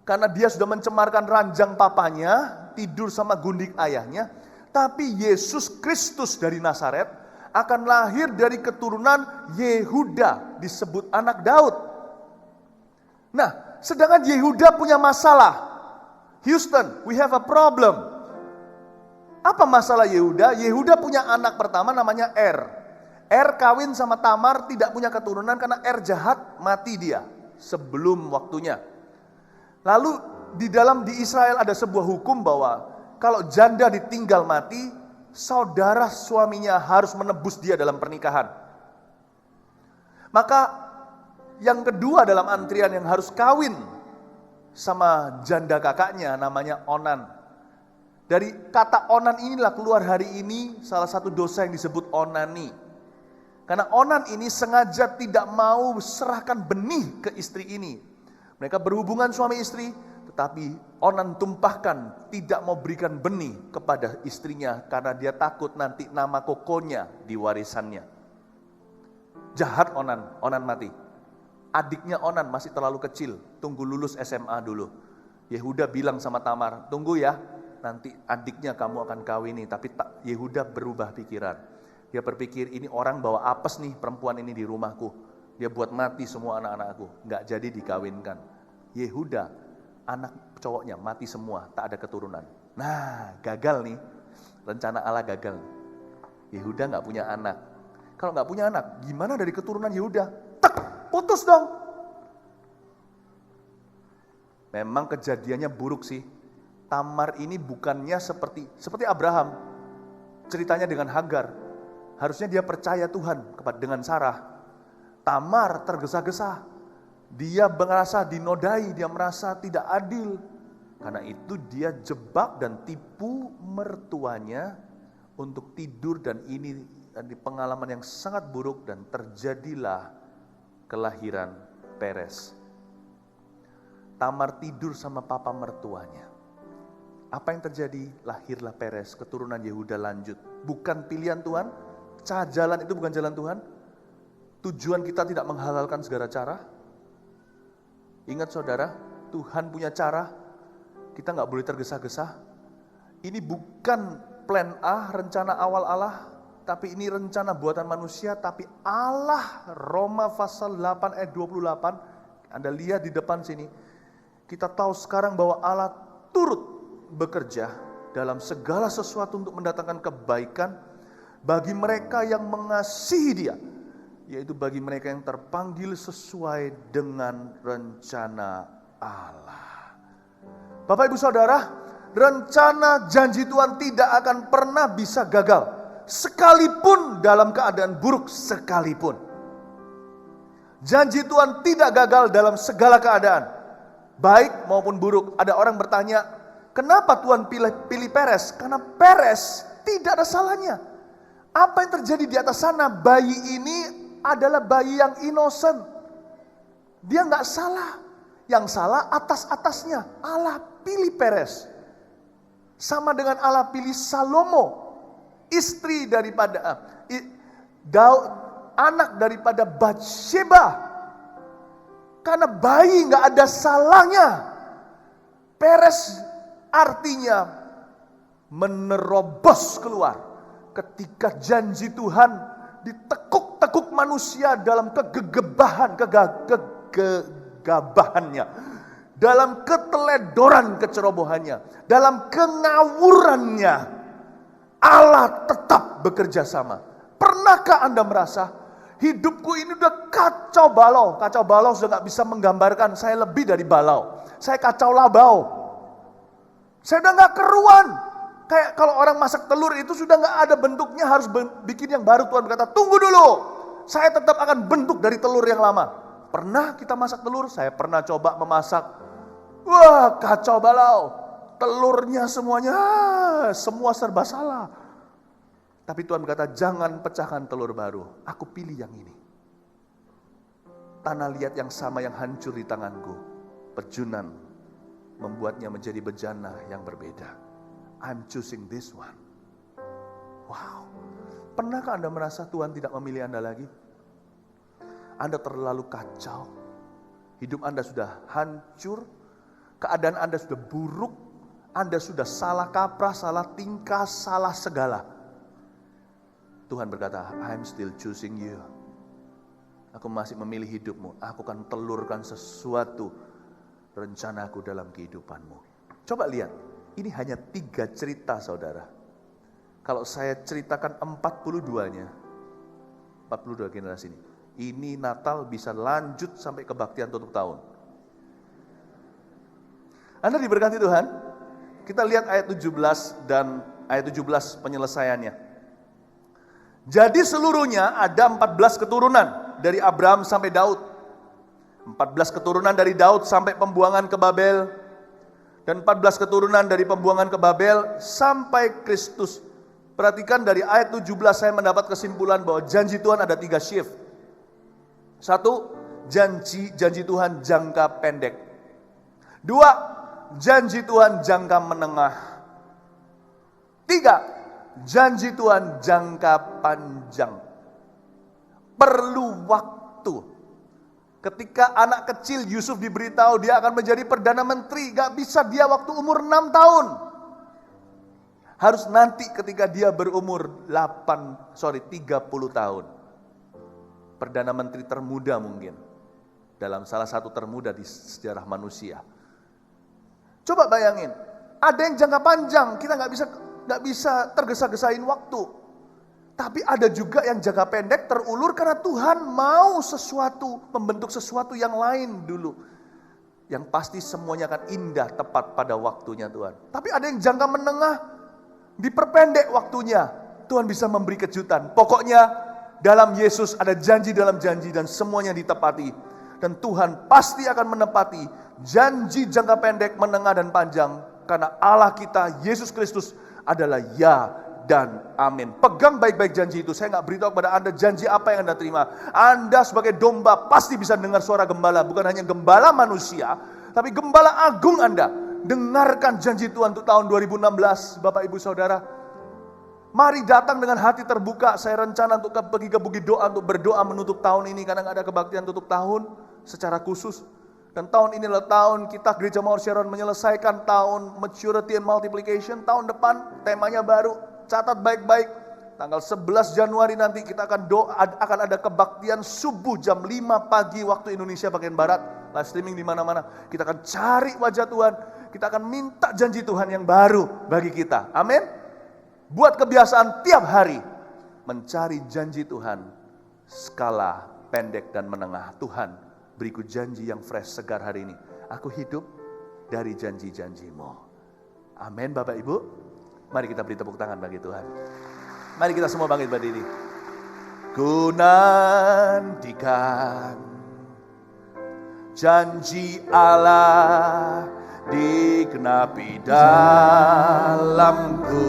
karena dia sudah mencemarkan ranjang papanya, tidur sama gundik ayahnya. Tapi Yesus Kristus dari Nazaret akan lahir dari keturunan Yehuda, disebut anak Daud. Nah, sedangkan Yehuda punya masalah. Houston, we have a problem. Apa masalah Yehuda? Yehuda punya anak pertama namanya Er. Er kawin sama Tamar, tidak punya keturunan karena Er jahat, mati dia sebelum waktunya. Lalu di Israel ada sebuah hukum bahwa kalau janda ditinggal mati, saudara suaminya harus menebus dia dalam pernikahan. Maka yang kedua dalam antrian yang harus kawin sama janda kakaknya namanya Onan. Dari kata Onan inilah keluar hari ini salah satu dosa yang disebut onani. Karena Onan ini sengaja tidak mau serahkan benih ke istri ini. Mereka berhubungan suami istri, tetapi Onan tumpahkan tidak mau berikan benih kepada istrinya karena dia takut nanti nama kokonya di warisannya. Jahat Onan, Onan mati. Adiknya Onan masih terlalu kecil, tunggu lulus SMA dulu. Yehuda bilang sama Tamar, tunggu ya, nanti adiknya kamu akan kawini. Tapi Yehuda berubah pikiran. Dia berpikir ini orang bawa apes nih perempuan ini di rumahku. Dia buat mati semua anak-anakku, nggak jadi dikawinkan. Yehuda, anak cowoknya mati semua, tak ada keturunan. Nah, gagal nih, rencana Allah gagal. Yehuda nggak punya anak. Kalau nggak punya anak, gimana dari keturunan Yehuda? Putus dong. Memang kejadiannya buruk sih. Tamar ini bukannya seperti Abraham. Ceritanya dengan Hagar. Harusnya dia percaya Tuhan dengan Sarah. Tamar tergesa-gesa. Dia merasa dinodai, dia merasa tidak adil. Karena itu dia jebak dan tipu mertuanya untuk tidur, dan ini pengalaman yang sangat buruk, dan terjadilah kelahiran Peres. Tamar tidur sama papa mertuanya. Apa yang terjadi? Lahirlah Peres, keturunan Yehuda lanjut. Bukan pilihan Tuhan, jalan itu bukan jalan Tuhan. Tujuan kita tidak menghalalkan segala cara. Ingat saudara, Tuhan punya cara, kita gak boleh tergesa-gesa. Ini bukan plan A, rencana awal Allah, tapi ini rencana buatan manusia, tapi Allah. Roma pasal 8 ayat 28, Anda lihat di depan sini. Kita tahu sekarang bahwa Allah turut bekerja dalam segala sesuatu untuk mendatangkan kebaikan bagi mereka yang mengasihi Dia, yaitu bagi mereka yang terpanggil sesuai dengan rencana Allah. Bapak Ibu Saudara, rencana janji Tuhan tidak akan pernah bisa gagal. Sekalipun dalam keadaan buruk sekalipun. Janji Tuhan tidak gagal dalam segala keadaan, baik maupun buruk. Ada orang bertanya, kenapa Tuhan pilih Peres? Karena Peres tidak ada salahnya. Apa yang terjadi di atas sana? Bayi ini adalah bayi yang innocent. Dia nggak salah. Yang salah atas-atasnya. Allah pilih Peres. Sama dengan Allah pilih Salomo, istri daripada anak daripada Batsheba. Karena bayi nggak ada salahnya. Peres artinya menerobos keluar ketika janji Tuhan ditekuk-tekuk manusia dalam kegegabahannya, dalam keteledoran kecerobohannya, dalam kengawurannya. Allah tetap bekerja sama. Pernahkah Anda merasa hidupku ini udah kacau balau? Kacau balau sudah gak bisa menggambarkan saya lebih dari balau. Saya kacau labau. Saya udah gak keruan. Kayak kalau orang masak telur itu sudah gak ada bentuknya, harus bikin yang baru. Tuhan berkata, tunggu dulu. Saya tetap akan bentuk dari telur yang lama. Pernah kita masak telur? Saya pernah coba memasak. Wah, kacau balau. Telurnya semuanya, semua serba salah. Tapi Tuhan berkata, jangan pecahkan telur baru. Aku pilih yang ini. Tanah liat yang sama yang hancur di tanganku. Perjunan membuatnya menjadi bejana yang berbeda. I'm choosing this one. Wow. Pernahkah Anda merasa Tuhan tidak memilih Anda lagi? Anda terlalu kacau. Hidup Anda sudah hancur. Keadaan Anda sudah buruk. Anda sudah salah kaprah, salah tingkah, salah segala. Tuhan berkata, I'm still choosing you. Aku masih memilih hidupmu. Aku akan telurkan sesuatu rencanaku dalam kehidupanmu. Coba lihat, ini hanya 3 cerita saudara. Kalau saya ceritakan 42-nya, 42 generasi ini Natal bisa lanjut sampai kebaktian tutup tahun. Anda diberkati Tuhan. Kita lihat ayat 17 dan ayat 17 penyelesaiannya. Jadi seluruhnya ada 14 keturunan dari Abraham sampai Daud. 14 keturunan dari Daud sampai pembuangan ke Babel, dan 14 keturunan dari pembuangan ke Babel sampai Kristus. Perhatikan dari ayat 17 saya mendapat kesimpulan bahwa janji Tuhan ada 3 shift. 1, janji Tuhan jangka pendek. 2, janji Tuhan jangka menengah. 3, janji Tuhan jangka panjang. Perlu waktu. Ketika anak kecil Yusuf diberitahu dia akan menjadi Perdana Menteri, gak bisa dia waktu umur 6 tahun. Harus nanti ketika dia berumur 30 tahun. Perdana Menteri termuda mungkin. Dalam salah satu termuda di sejarah manusia. Coba bayangin, ada yang jangka panjang, kita gak bisa tergesa-gesain waktu. Tapi ada juga yang jangka pendek terulur karena Tuhan mau membentuk sesuatu yang lain dulu. Yang pasti semuanya akan indah tepat pada waktunya Tuhan. Tapi ada yang jangka menengah, diperpendek waktunya. Tuhan bisa memberi kejutan. Pokoknya dalam Yesus ada janji dalam janji dan semuanya ditepati. Dan Tuhan pasti akan menepati janji jangka pendek, menengah dan panjang. Karena Allah kita, Yesus Kristus adalah ya dan amin. Pegang baik-baik janji itu. Saya gak beritahu kepada Anda janji apa yang Anda terima. Anda sebagai domba pasti bisa dengar suara gembala. Bukan hanya gembala manusia, tapi gembala agung Anda. Dengarkan janji Tuhan untuk tahun 2016, Bapak Ibu Saudara. Mari datang dengan hati terbuka. Saya rencana untuk pergi ke Bukit Doa untuk berdoa menutup tahun ini. Karena gak ada kebaktian tutup tahun secara khusus. Dan tahun ini adalah tahun kita Gereja Mawar Sharon menyelesaikan tahun Maturity and Multiplication. Tahun depan temanya baru. Catat baik-baik, tanggal 11 Januari nanti kita akan ada kebaktian subuh jam 5 pagi waktu Indonesia bagian Barat, live streaming di mana-mana. Kita akan cari wajah Tuhan, kita akan minta janji Tuhan yang baru bagi kita. Amin. Buat kebiasaan tiap hari mencari janji Tuhan, skala pendek dan menengah. Tuhan, beriku janji yang fresh, segar hari ini. Aku hidup dari janji-janjimu. Amin Bapak Ibu. Mari kita beri tepuk tangan bagi Tuhan. Mari kita semua bangkit berdiri. Ku nantikan janji Allah digenapi dalamku.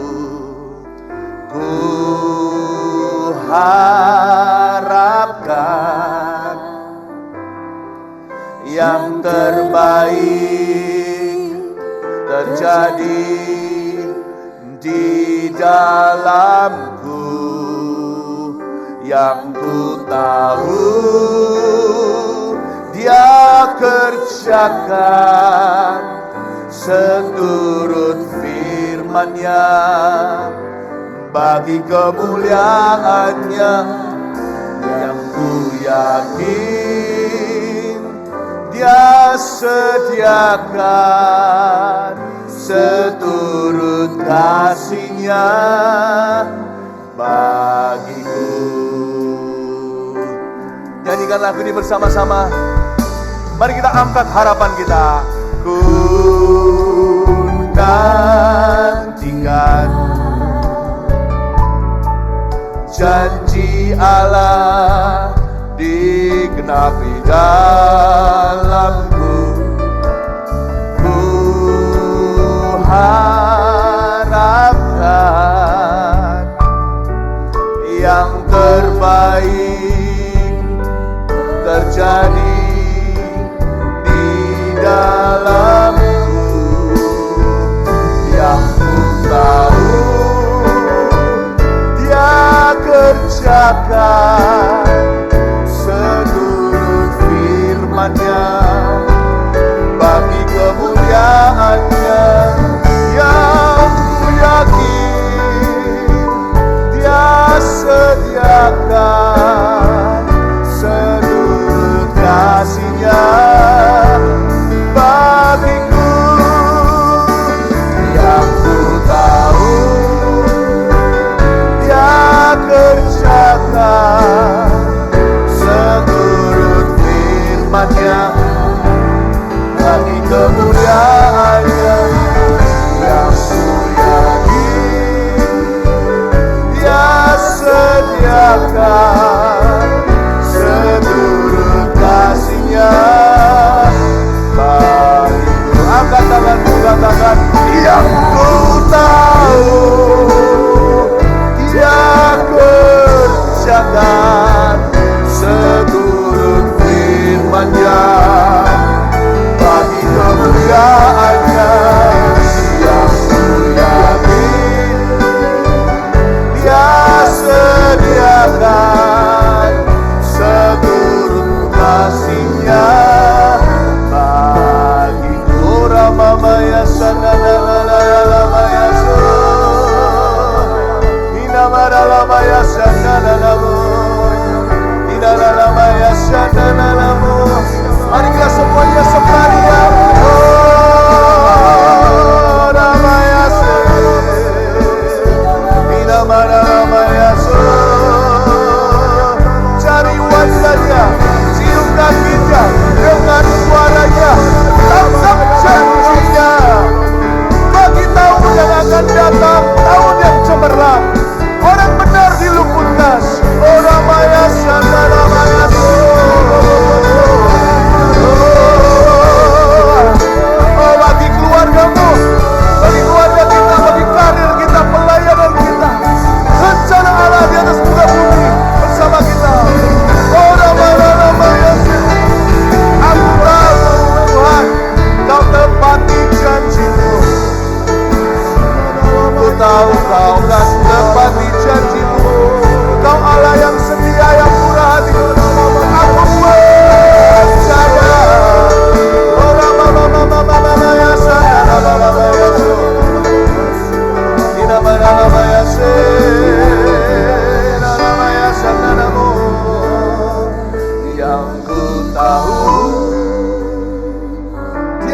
Ku harapkan yang terbaik terjadi di dalamku, yang ku tahu Dia kerjakan seturut firman-Nya bagi kemuliaan-Nya, yang ku yakin Dia sediakan seturut kasih-Nya bagiku. Nyanyikan lagu ini bersama-sama. Mari kita angkat harapan kita. Ku nantikan janji Allah digenapi dalamku. Harapkan yang terbaik terjadi di dalamku, yang ku tahu Dia kerjakan seturut firman-Nya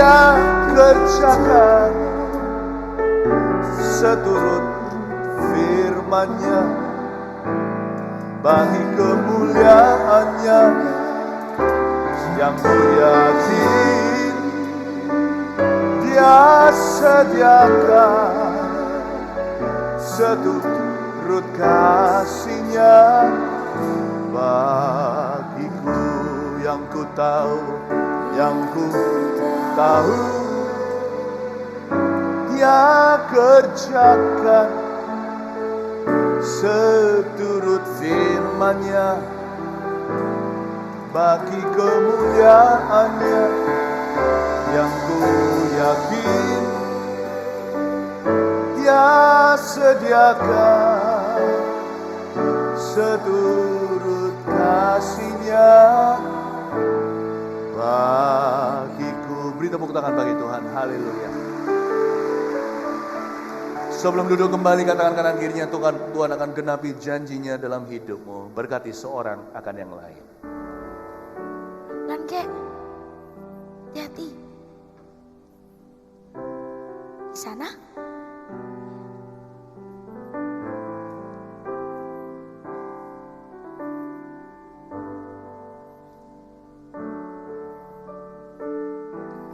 Dia kerjakan seturut firman-Nya bagi kemuliaan-Nya yang ku yakin. Dia sediakan seturut kasih-Nya bagiku. Yang ku tahu, yang ku tahu, Dia kerjakan seturut firman-Nya bagi kemuliaan-Nya yang ku yakin. Dia sediakan seturut kasih-Nya bagiku. Beri tepuk tangan bagi Tuhan. Haleluya. Sebelum duduk kembali, katakan kanan kirinya, Tuhan akan genapi janji-Nya dalam hidupmu. Berkati seorang akan yang lain. Dan kek, hati-hati. Di sana.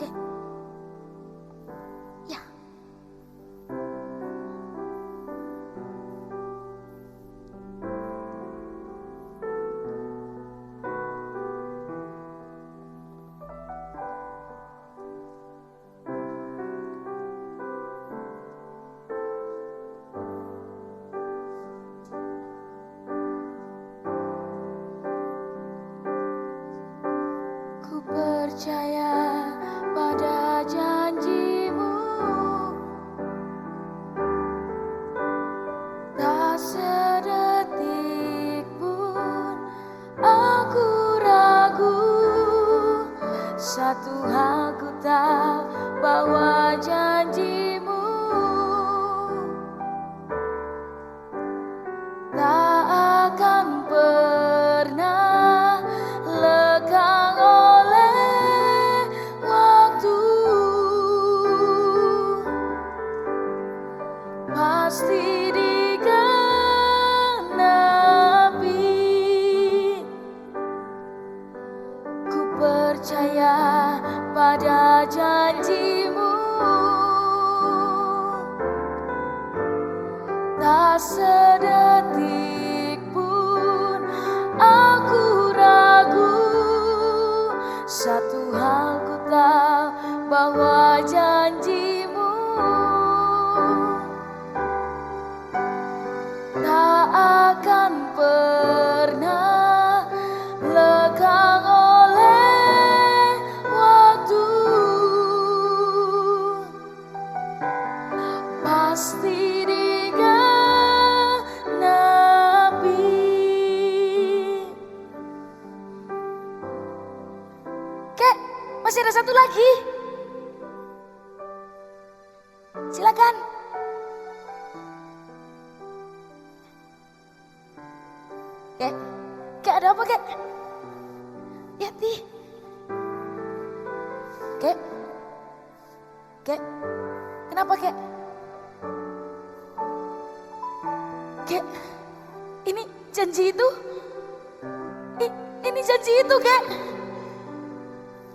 Kek. Ya. Ku percaya pada janji-Mu, tak sedetik pun aku ragu. Satu hal ku tahu, bahwa janji-Mu tak akan pernah lekang oleh waktu. Pasti digenapi. Ku percaya pada janji-Mu, tak sedetik pun aku ragu. Satu hal ku tahu, bahwa janji-Mu tak akan pernah lekang oleh waktu. Pasti digenapi. Kek, masih ada satu lagi. Silakan. Kek, ada apa kek? Yati. Kek, kenapa kek? Kek, ini janji itu. Ini janji itu kek.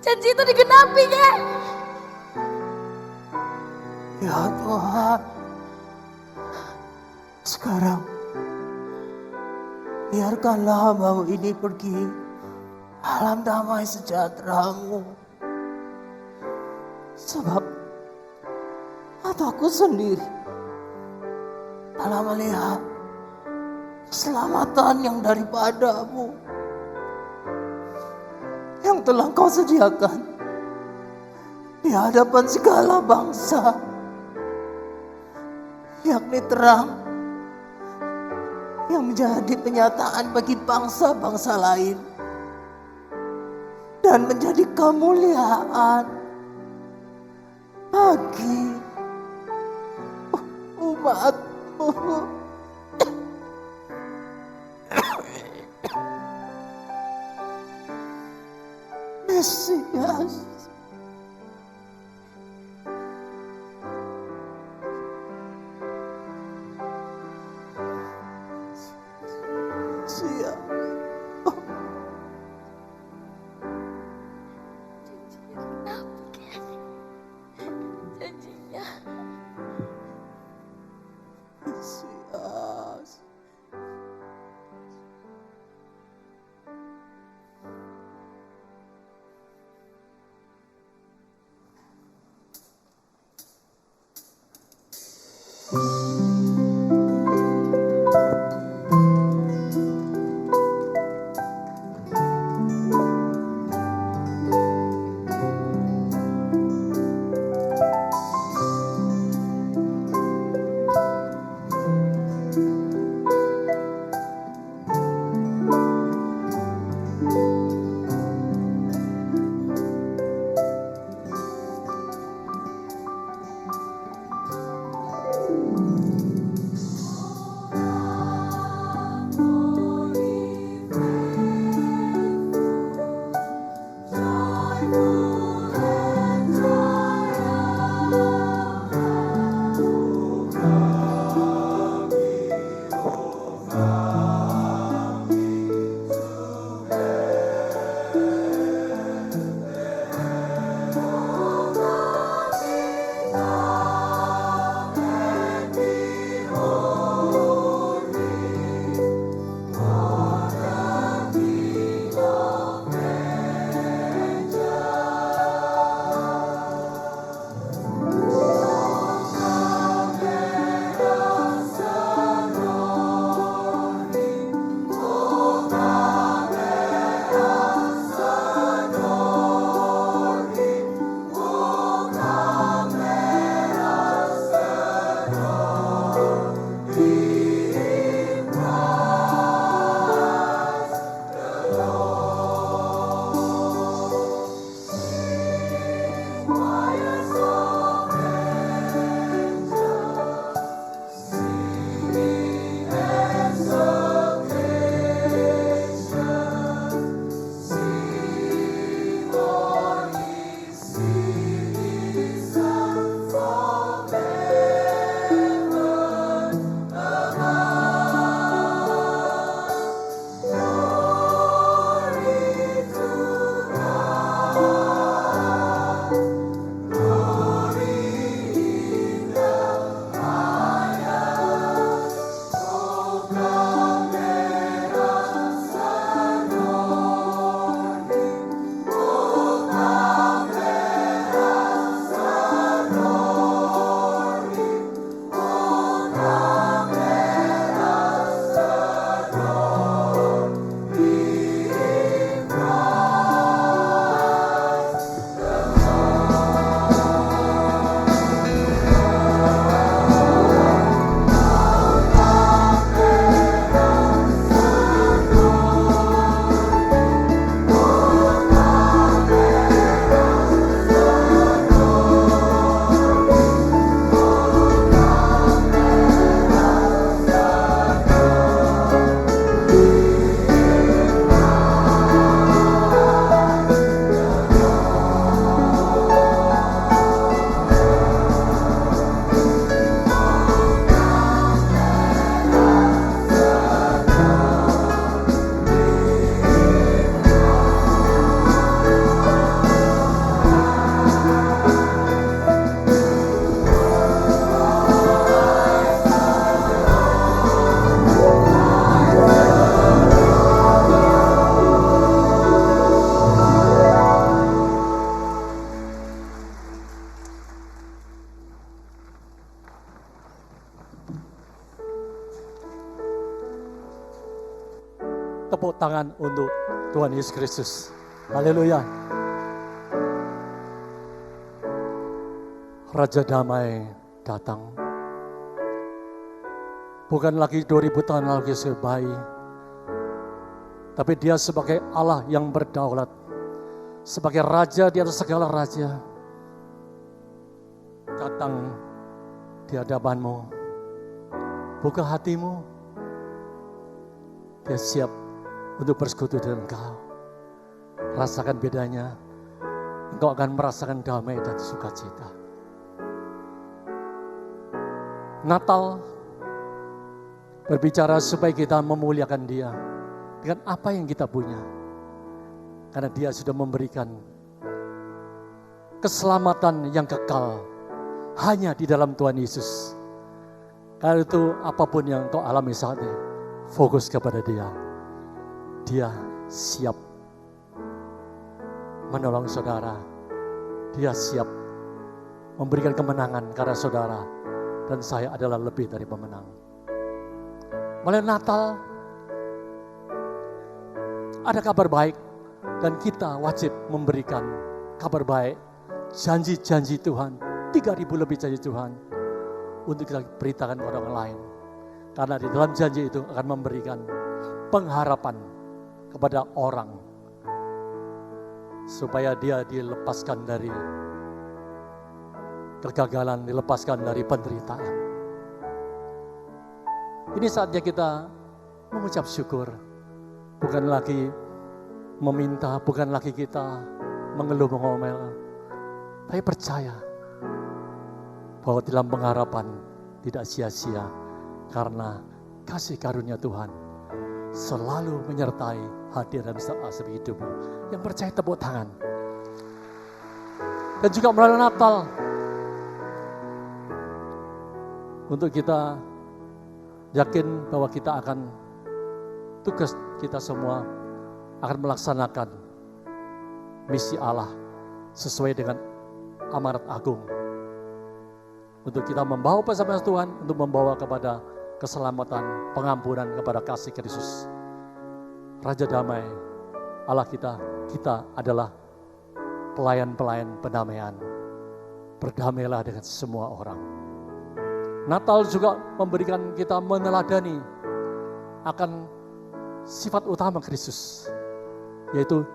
Janji itu digenapi kek. Ya Tuhan, sekarang biarkanlah hamba-Mu ini pergi alam damai sejahtera-Mu. Sebab mataku sendiri telah melihat keselamatan yang daripada-Mu, yang telah Kau sediakan di hadapan segala bangsa, yakni terang yang menjadi penyataan bagi bangsa-bangsa lain dan menjadi kemuliaan bagi umat-Mu. Mesias, tepuk tangan untuk Tuhan Yesus Kristus. Haleluya. Raja damai datang. Bukan lagi 2000 tahun lagi sebagai bayi. Tapi dia sebagai Allah yang berdaulat. Sebagai raja di atas segala raja. Datang di hadapanmu. Buka hatimu. Dia siap untuk bersekutu dengan engkau. Rasakan bedanya. Engkau akan merasakan damai dan sukacita. Natal berbicara supaya kita memuliakan Dia dengan apa yang kita punya. Karena Dia sudah memberikan keselamatan yang kekal hanya di dalam Tuhan Yesus. Karena itu apapun yang kau alami saat ini, fokus kepada Dia. Dia siap menolong saudara. Dia siap memberikan kemenangan karena saudara dan saya adalah lebih dari pemenang. Mulai Natal ada kabar baik dan kita wajib memberikan kabar baik, janji-janji Tuhan, 3.000 lebih janji Tuhan untuk kita beritakan kepada orang lain. Karena di dalam janji itu akan memberikan pengharapan kepada orang supaya dia dilepaskan dari kegagalan, dilepaskan dari penderitaan. Ini saatnya kita mengucap syukur. Bukan lagi meminta, bukan lagi kita mengeluh mengomel. Tapi percaya bahwa dalam pengharapan tidak sia-sia. Karena kasih karunia Tuhan selalu menyertai hadir dalam setiap aspek hidupmu. Yang percaya tepuk tangan. Dan juga melalui Natal untuk kita yakin bahwa kita akan, tugas kita semua akan melaksanakan misi Allah sesuai dengan amanat agung. Untuk kita membawa pesan Tuhan, untuk membawa kepada keselamatan, pengampunan kepada kasih Kristus. Raja damai, Allah kita adalah pelayan-pelayan pendamaian. Berdamailah dengan semua orang. Natal juga memberikan kita meneladani akan sifat utama Kristus, yaitu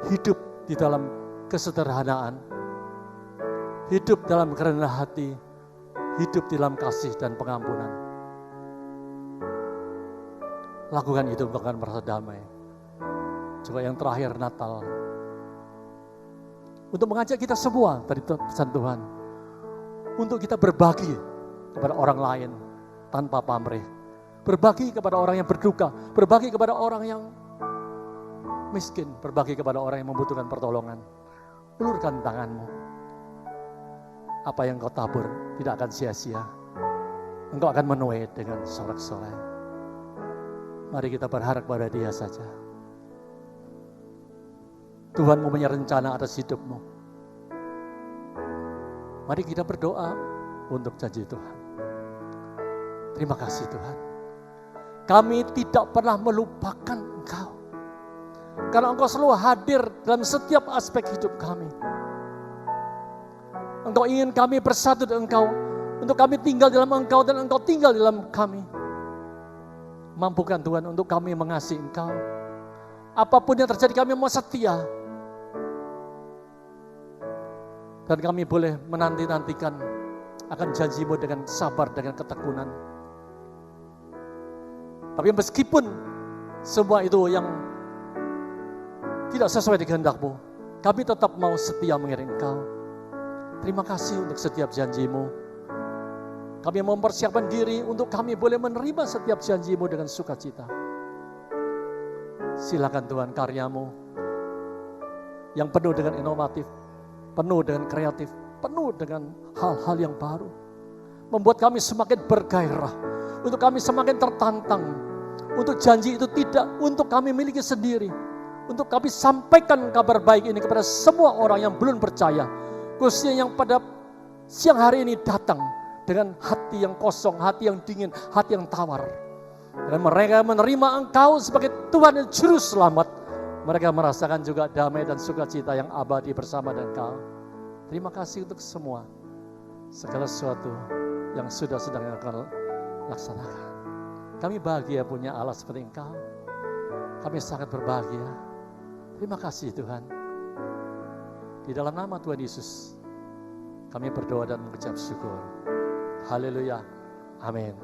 hidup di dalam kesederhanaan, hidup dalam kerendahan hati, hidup di dalam kasih dan pengampunan. Lakukan itu, engkau akan merasa damai. Juga yang terakhir Natal, untuk mengajak kita semua dari pesan Tuhan, untuk kita berbagi kepada orang lain tanpa pamrih. Berbagi kepada orang yang berduka, berbagi kepada orang yang miskin, berbagi kepada orang yang membutuhkan pertolongan. Ulurkan tanganmu. Apa yang kau tabur tidak akan sia-sia. Engkau akan menuai dengan sorak-sorai. Mari kita berharap pada Dia saja. Tuhan mempunyai rencana atas hidupmu. Mari kita berdoa untuk janji Tuhan. Terima kasih Tuhan. Kami tidak pernah melupakan Engkau. Karena Engkau selalu hadir dalam setiap aspek hidup kami. Engkau ingin kami bersatu dengan Engkau. Untuk kami tinggal dalam Engkau dan Engkau tinggal dalam kami. Mampukan Tuhan untuk kami mengasihi Engkau. Apapun yang terjadi kami mau setia. Dan kami boleh menanti-nantikan akan janji-Mu dengan sabar, dengan ketekunan. Tapi meskipun semua itu yang tidak sesuai dengan kehendak-Mu, kami tetap mau setia mengiring Engkau. Terima kasih untuk setiap janji-Mu. Kami mempersiapkan diri untuk kami boleh menerima setiap janji-Mu dengan sukacita. Silakan Tuhan, karya-Mu yang penuh dengan inovatif, penuh dengan kreatif, penuh dengan hal-hal yang baru. Membuat kami semakin bergairah, untuk kami semakin tertantang. Untuk janji itu tidak untuk kami miliki sendiri. Untuk kami sampaikan kabar baik ini kepada semua orang yang belum percaya. Khususnya yang pada siang hari ini datang dengan hati yang kosong, hati yang dingin, hati yang tawar. Dan mereka menerima Engkau sebagai Tuhan dan Juru Selamat. Mereka merasakan juga damai dan sukacita yang abadi bersama dengan Engkau. Terima kasih untuk semua. Segala sesuatu yang sudah sedang Engkau laksanakan. Kami bahagia punya Allah seperti Engkau. Kami sangat berbahagia. Terima kasih Tuhan. Di dalam nama Tuhan Yesus, kami berdoa dan mengucap syukur. Haleluya. Amin.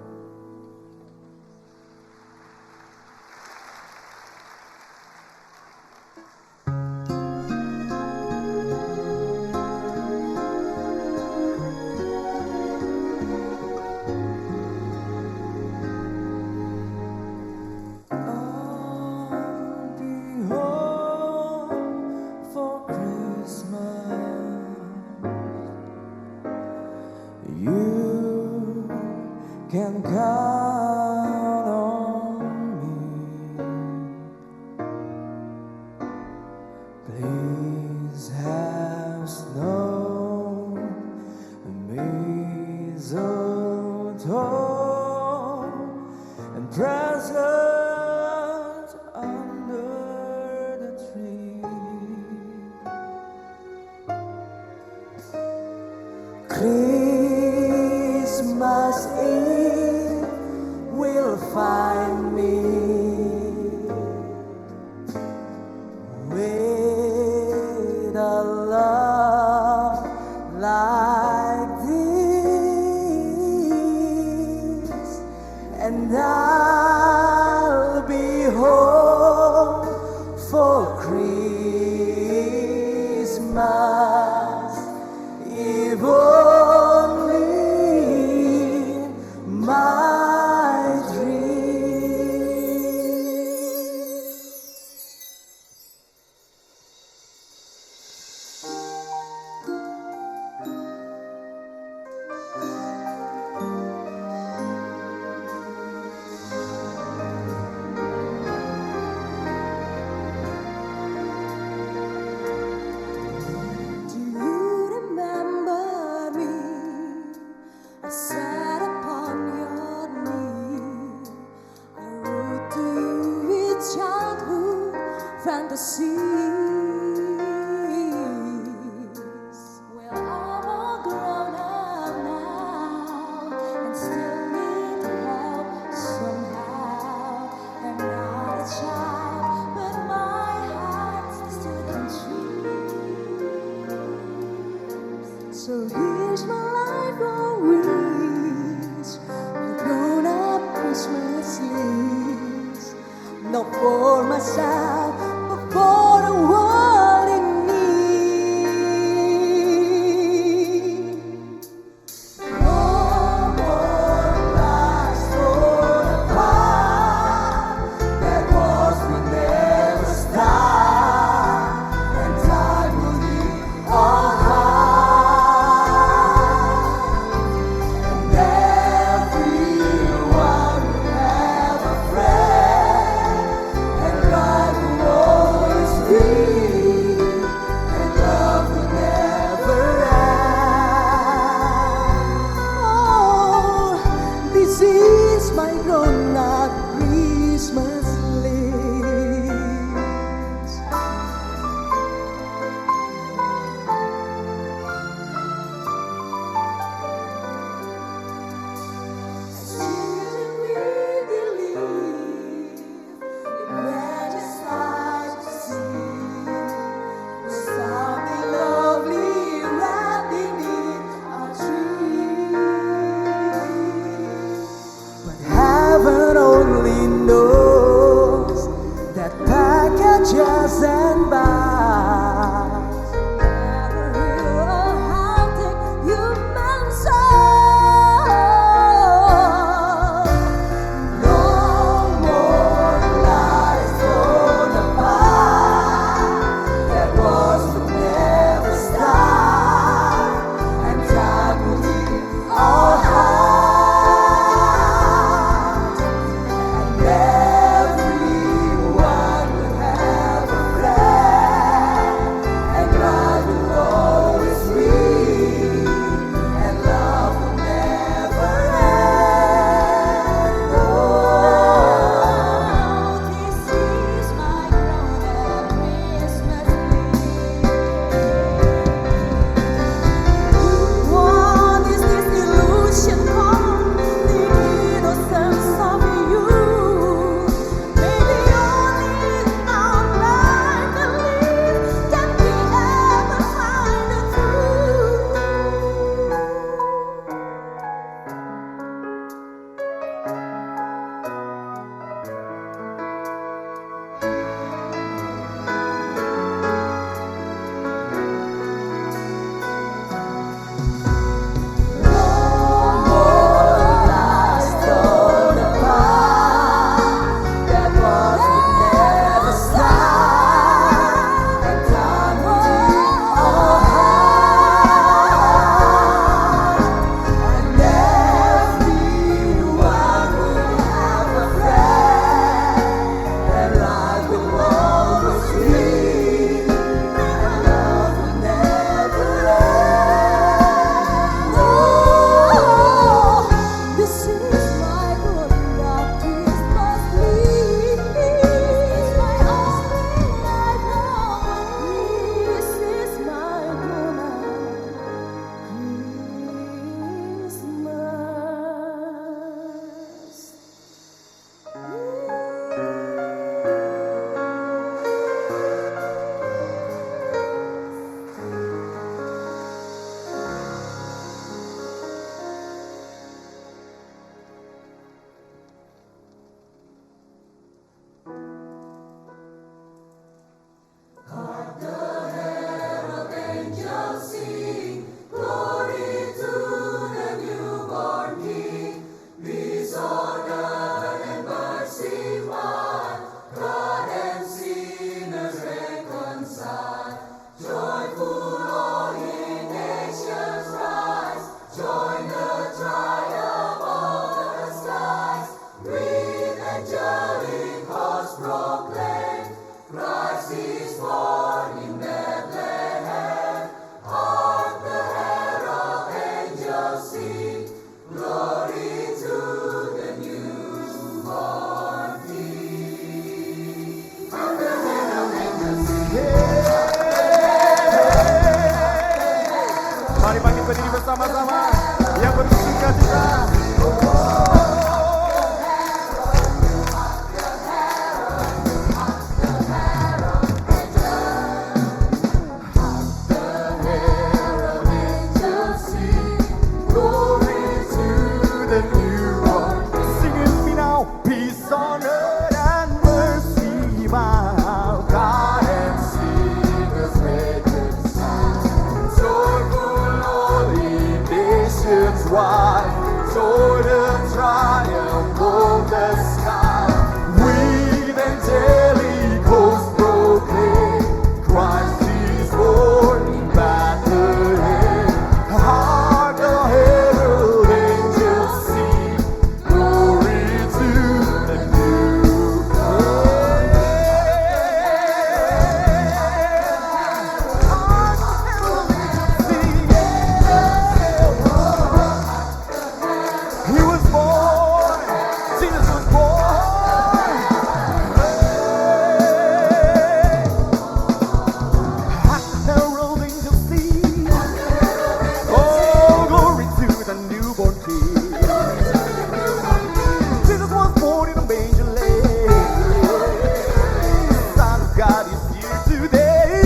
Can count on me. Please have snow, mistletoe, and presents under the tree. Christmas Eve will find me with a love like this, and I'll be home for Christmas Eve. Only my dream. Do you remember me? I sat upon your knee. I wrote to you with childhood fantasies. Well, I'm all grown up now and still need help somehow. I'm not a child, but my heart still can dream. So here's my life on wheels, my grown-up Christmas list. Not for myself, but for the world in need. No more lies torn apart. That wars will never stop, and time will heal our hearts. And everyone will have a friend, and God will berdiri bersama-sama yang bersuka cita. Sing it with me now. Peace on earth and mercy, my God and singers reconciled. Joyful holy nations wide, joy the triumph of the sky. With angelic hosts proclaim, Christ is born in Bethlehem. Hark the herald angels sing, glory to the newborn. Hark the herald angels sing, He was born, Jesus was born. Hark the herald angels sing, oh, glory to the newborn King. Jesus was born in a manger lane. Son of God is here today.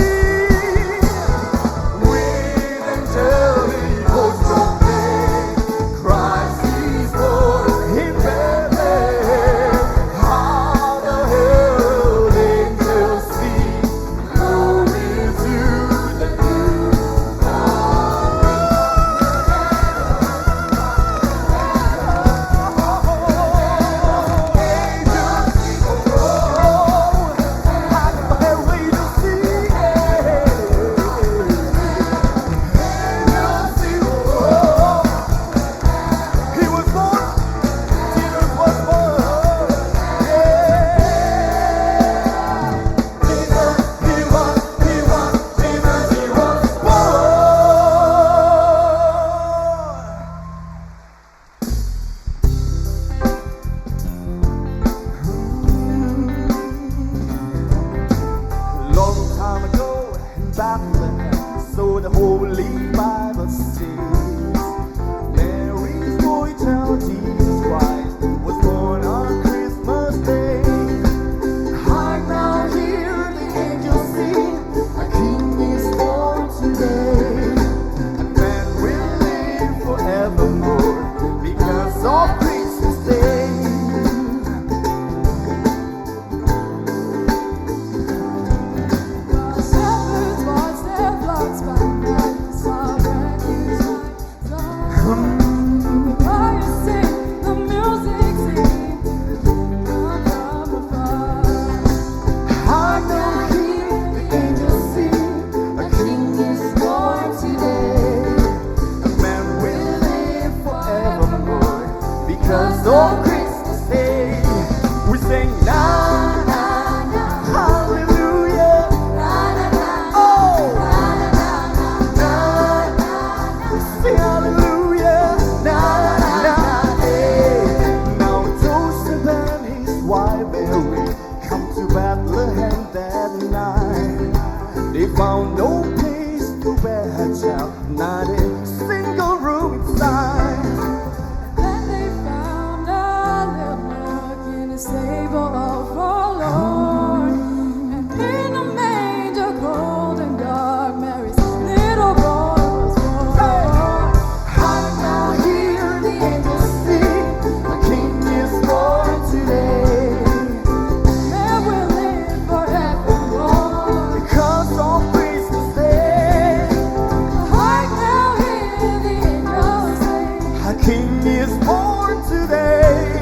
With angelic hosts proclaim, Christ is born in Bethlehem. How the herald angels sing, glory to the He was born, Jesus was born, Jesus, he was born. Long time ago in Bethlehem, so the Holy Bible says, Mary's boy child Jesus Christ was born on Christmas Day. Hark now, hear the angels sing, a King is born today. A man will live forevermore because of Christmas Day. Shepherds watch their flocks by night, sovereign is my song. The choir sing, the music sing, come from afar. Hark now, hear the angels sing, a King is born today. A man will live forevermore because of Christmas Day. We sing na na na, hallelujah. Oh, na na, sing hallelujah. Na na, eh. Now Joseph and his wife Mary come to Bethlehem that night. They found no place to bear her child, not a single room inside. Then they found a little nook in a stable all forlorn. And in a manger cold and dark, Mary's little boy was born. Hark now, hear the angels sing, a King is born today. Man will live forevermore. Because of Christmas Day, Hark now, hear the angels sing. a King is born today.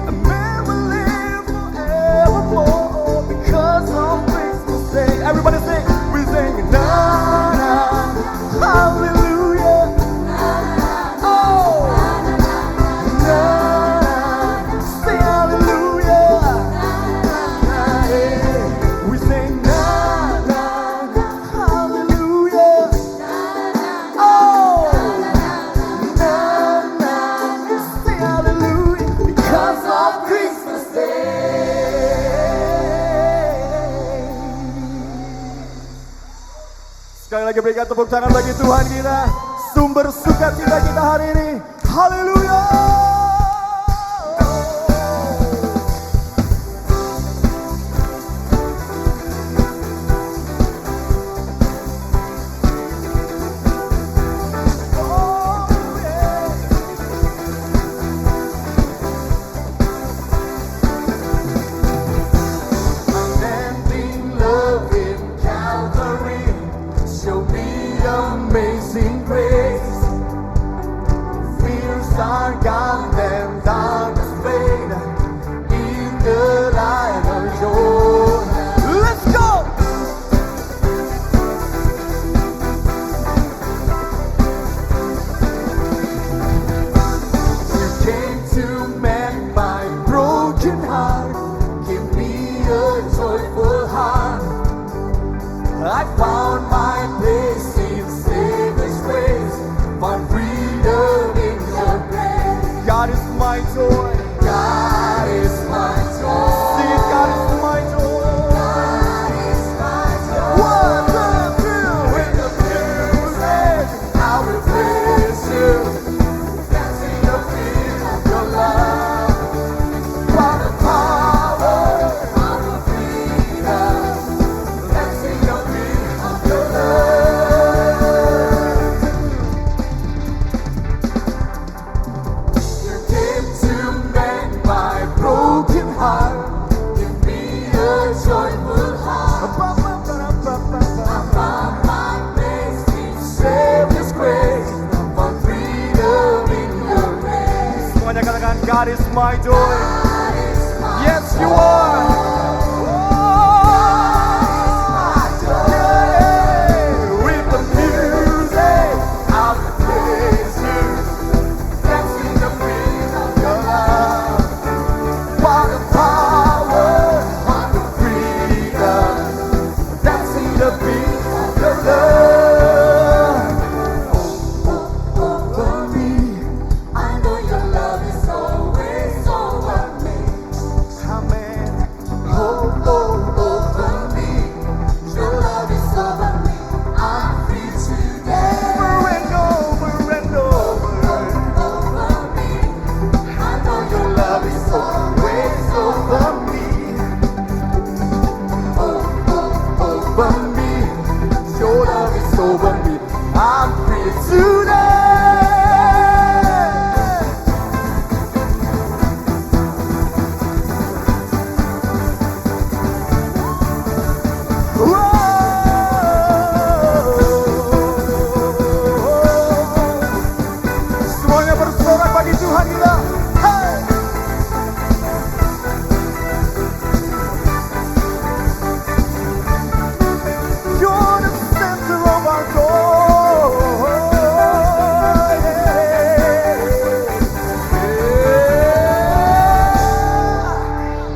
A man will live forevermore because of Christmas Day. Everybody sing, we sing na na, hallelujah. Oh, na na, sing hallelujah. We sing na na, hallelujah. Oh, na na, sing hallelujah because of Christmas Day. Sekali lagi berikan tepuk tangan bagi Tuhan kita. sumber sukacita kita hari ini. Haleluya. Unending love in Calvary, show me amazing grace. Fears are gone and darkness fade in the light of your. Let's go! You came to mend my broken heart, give me a joyful heart. I found my place in Savior's grace, found freedom in your grace. God is my joy. God is my joy. See it, God is my joy. God is my joy. One, two, three. With the music, I will praise you. Dancing the beat of your love. For the power of the freedom. Dancing the beat of your love. You came to mend my broken heart. Give me a joyful heart. I found my place in Savior's grace. For freedom in your grace. Semuanya katakan, God is my joy. God is my Yes, you are. With the music, I will praise you. Dancing the beat of your love. For the power of the freedom. Dancing the beat of your love. Over me, I know your love is always over me. Amen. Over me, your love is over me. I'm free today. Over and over. Over me, I know your love is always over me. Over me, your love is over me. I'm free today. Semuanya bersorak bagi Tuhan kita. Hey! You're the center of our joy.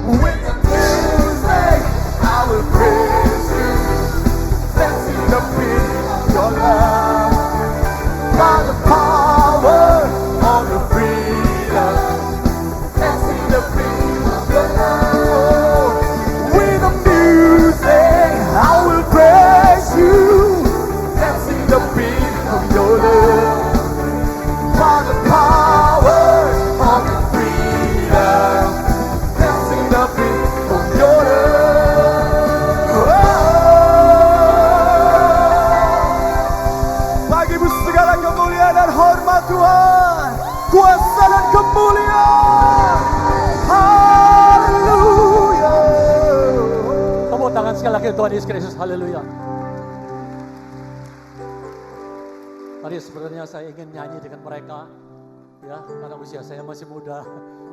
With the music, I will praise you. Dancing the beat of your love. By the power of the freedom. Dancing the beat of your love. With the music, I will praise you. Dancing the beat of your love. By the power of the freedom. Dancing the beat of your love. Bagi-Mu segala kemuliaan dan hormat Tuhan, kuasa dan kemuliaan. Haleluya. Tepuk tangan sekali lagi Tuhan Yesus Kristus. Haleluya. Tadi sebenarnya saya ingin nyanyi dengan mereka, ya, karena usia saya masih muda,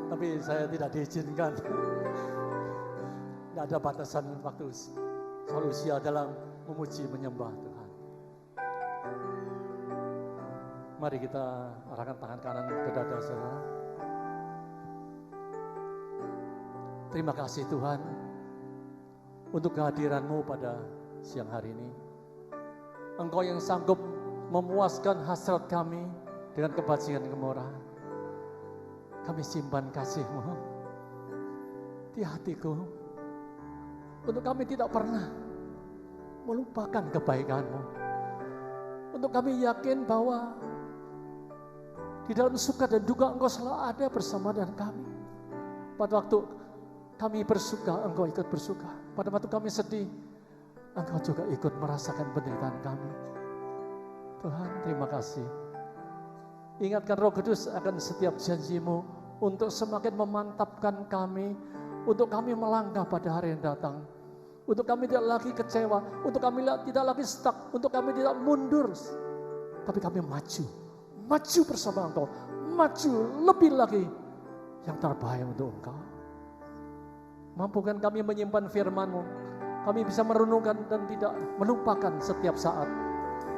tapi saya tidak diizinkan. Tidak ada batasan waktu usia dalam memuji menyembah Tuhan. Mari kita arahkan tangan kanan ke dada saudara. Terima kasih Tuhan untuk kehadiran-Mu pada siang hari ini. Engkau yang sanggup memuaskan hasrat kami dengan kebajikan kemurahan. Kami simpan kasih-Mu di hatiku. Untuk kami tidak pernah melupakan kebaikan-Mu. Untuk kami yakin bahwa Di dalam suka dan duka Engkau selalu ada bersama dengan kami. Pada waktu kami bersuka, Engkau ikut bersuka. Pada waktu kami sedih, Engkau juga ikut merasakan penderitaan kami. Tuhan, terima kasih. Ingatkan Roh Kudus akan setiap janji-Mu untuk semakin memantapkan kami, untuk kami melangkah pada hari yang datang. Untuk kami tidak lagi kecewa, untuk kami tidak lagi stuck, untuk kami tidak mundur. Tapi kami maju bersama Engkau, maju lebih lagi yang terbaik untuk Engkau. Mampukan kami menyimpan firman-Mu, kami bisa merenungkan dan tidak melupakan setiap saat.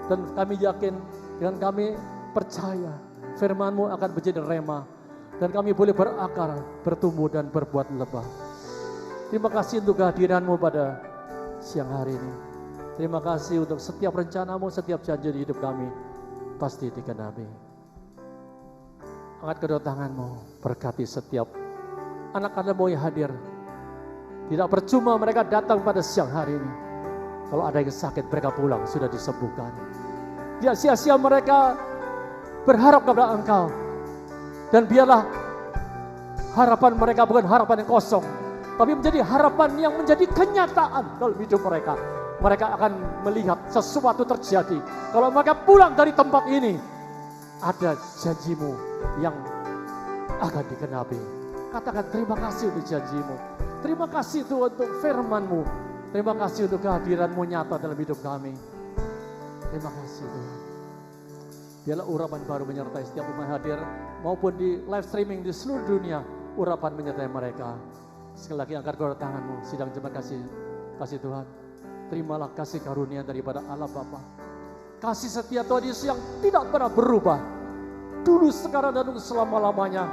Dan kami yakin, dengan kami percaya, firman-Mu akan menjadi rema, dan kami boleh berakar, bertumbuh dan berbuat lebah. Terima kasih untuk kehadiran-Mu pada siang hari ini. Terima kasih untuk setiap rencana-Mu, setiap janji di hidup kami pasti dikenapi. Angkat kedua tangan-Mu, berkati setiap anak-anak-Mu yang hadir. Tidak percuma mereka datang pada siang hari ini. Kalau ada yang sakit, mereka pulang, sudah disembuhkan. Tidak sia-sia mereka berharap kepada Engkau. Dan biarlah harapan mereka bukan harapan yang kosong, tapi menjadi harapan yang menjadi kenyataan dalam hidup mereka. Mereka akan melihat sesuatu terjadi. Kalau mereka pulang dari tempat ini, ada janji-Mu yang akan dikenapi. Katakan terima kasih untuk janji-Mu. Terima kasih Tuhan untuk firman-Mu. Terima kasih untuk kehadiran-Mu nyata dalam hidup kami. Terima kasih Tuhan. Biarlah urapan baru menyertai setiap umat hadir, maupun di live streaming di seluruh dunia, urapan menyertai mereka. Sekali lagi angkat kedua tangan-Mu, sidang jemaat kasih Tuhan. Terimalah kasih karunia daripada Allah Bapa. Kasih setia Tuhan Yesus yang tidak pernah berubah. Dulu, sekarang, dan untuk selama-lamanya.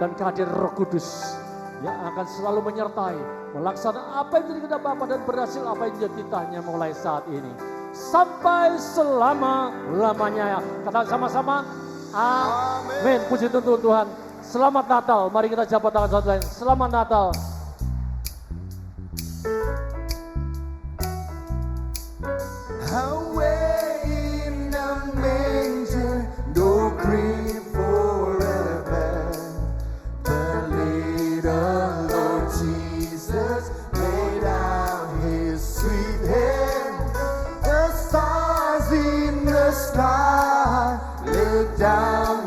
Dan kehadiran Roh Kudus yang akan selalu menyertai, melaksanakan apa yang menjadi kehendak Bapa dan berhasil apa yang menjadi titahnya mulai saat ini. Sampai selama-lamanya. Katakan sama-sama, amin. Puji Tuhan. Selamat Natal. Mari kita jabat tangan satu lain. Selamat Natal. Away in a manger, no grief for a man. The little Lord Jesus laid out His sweet hand. The stars in the sky look down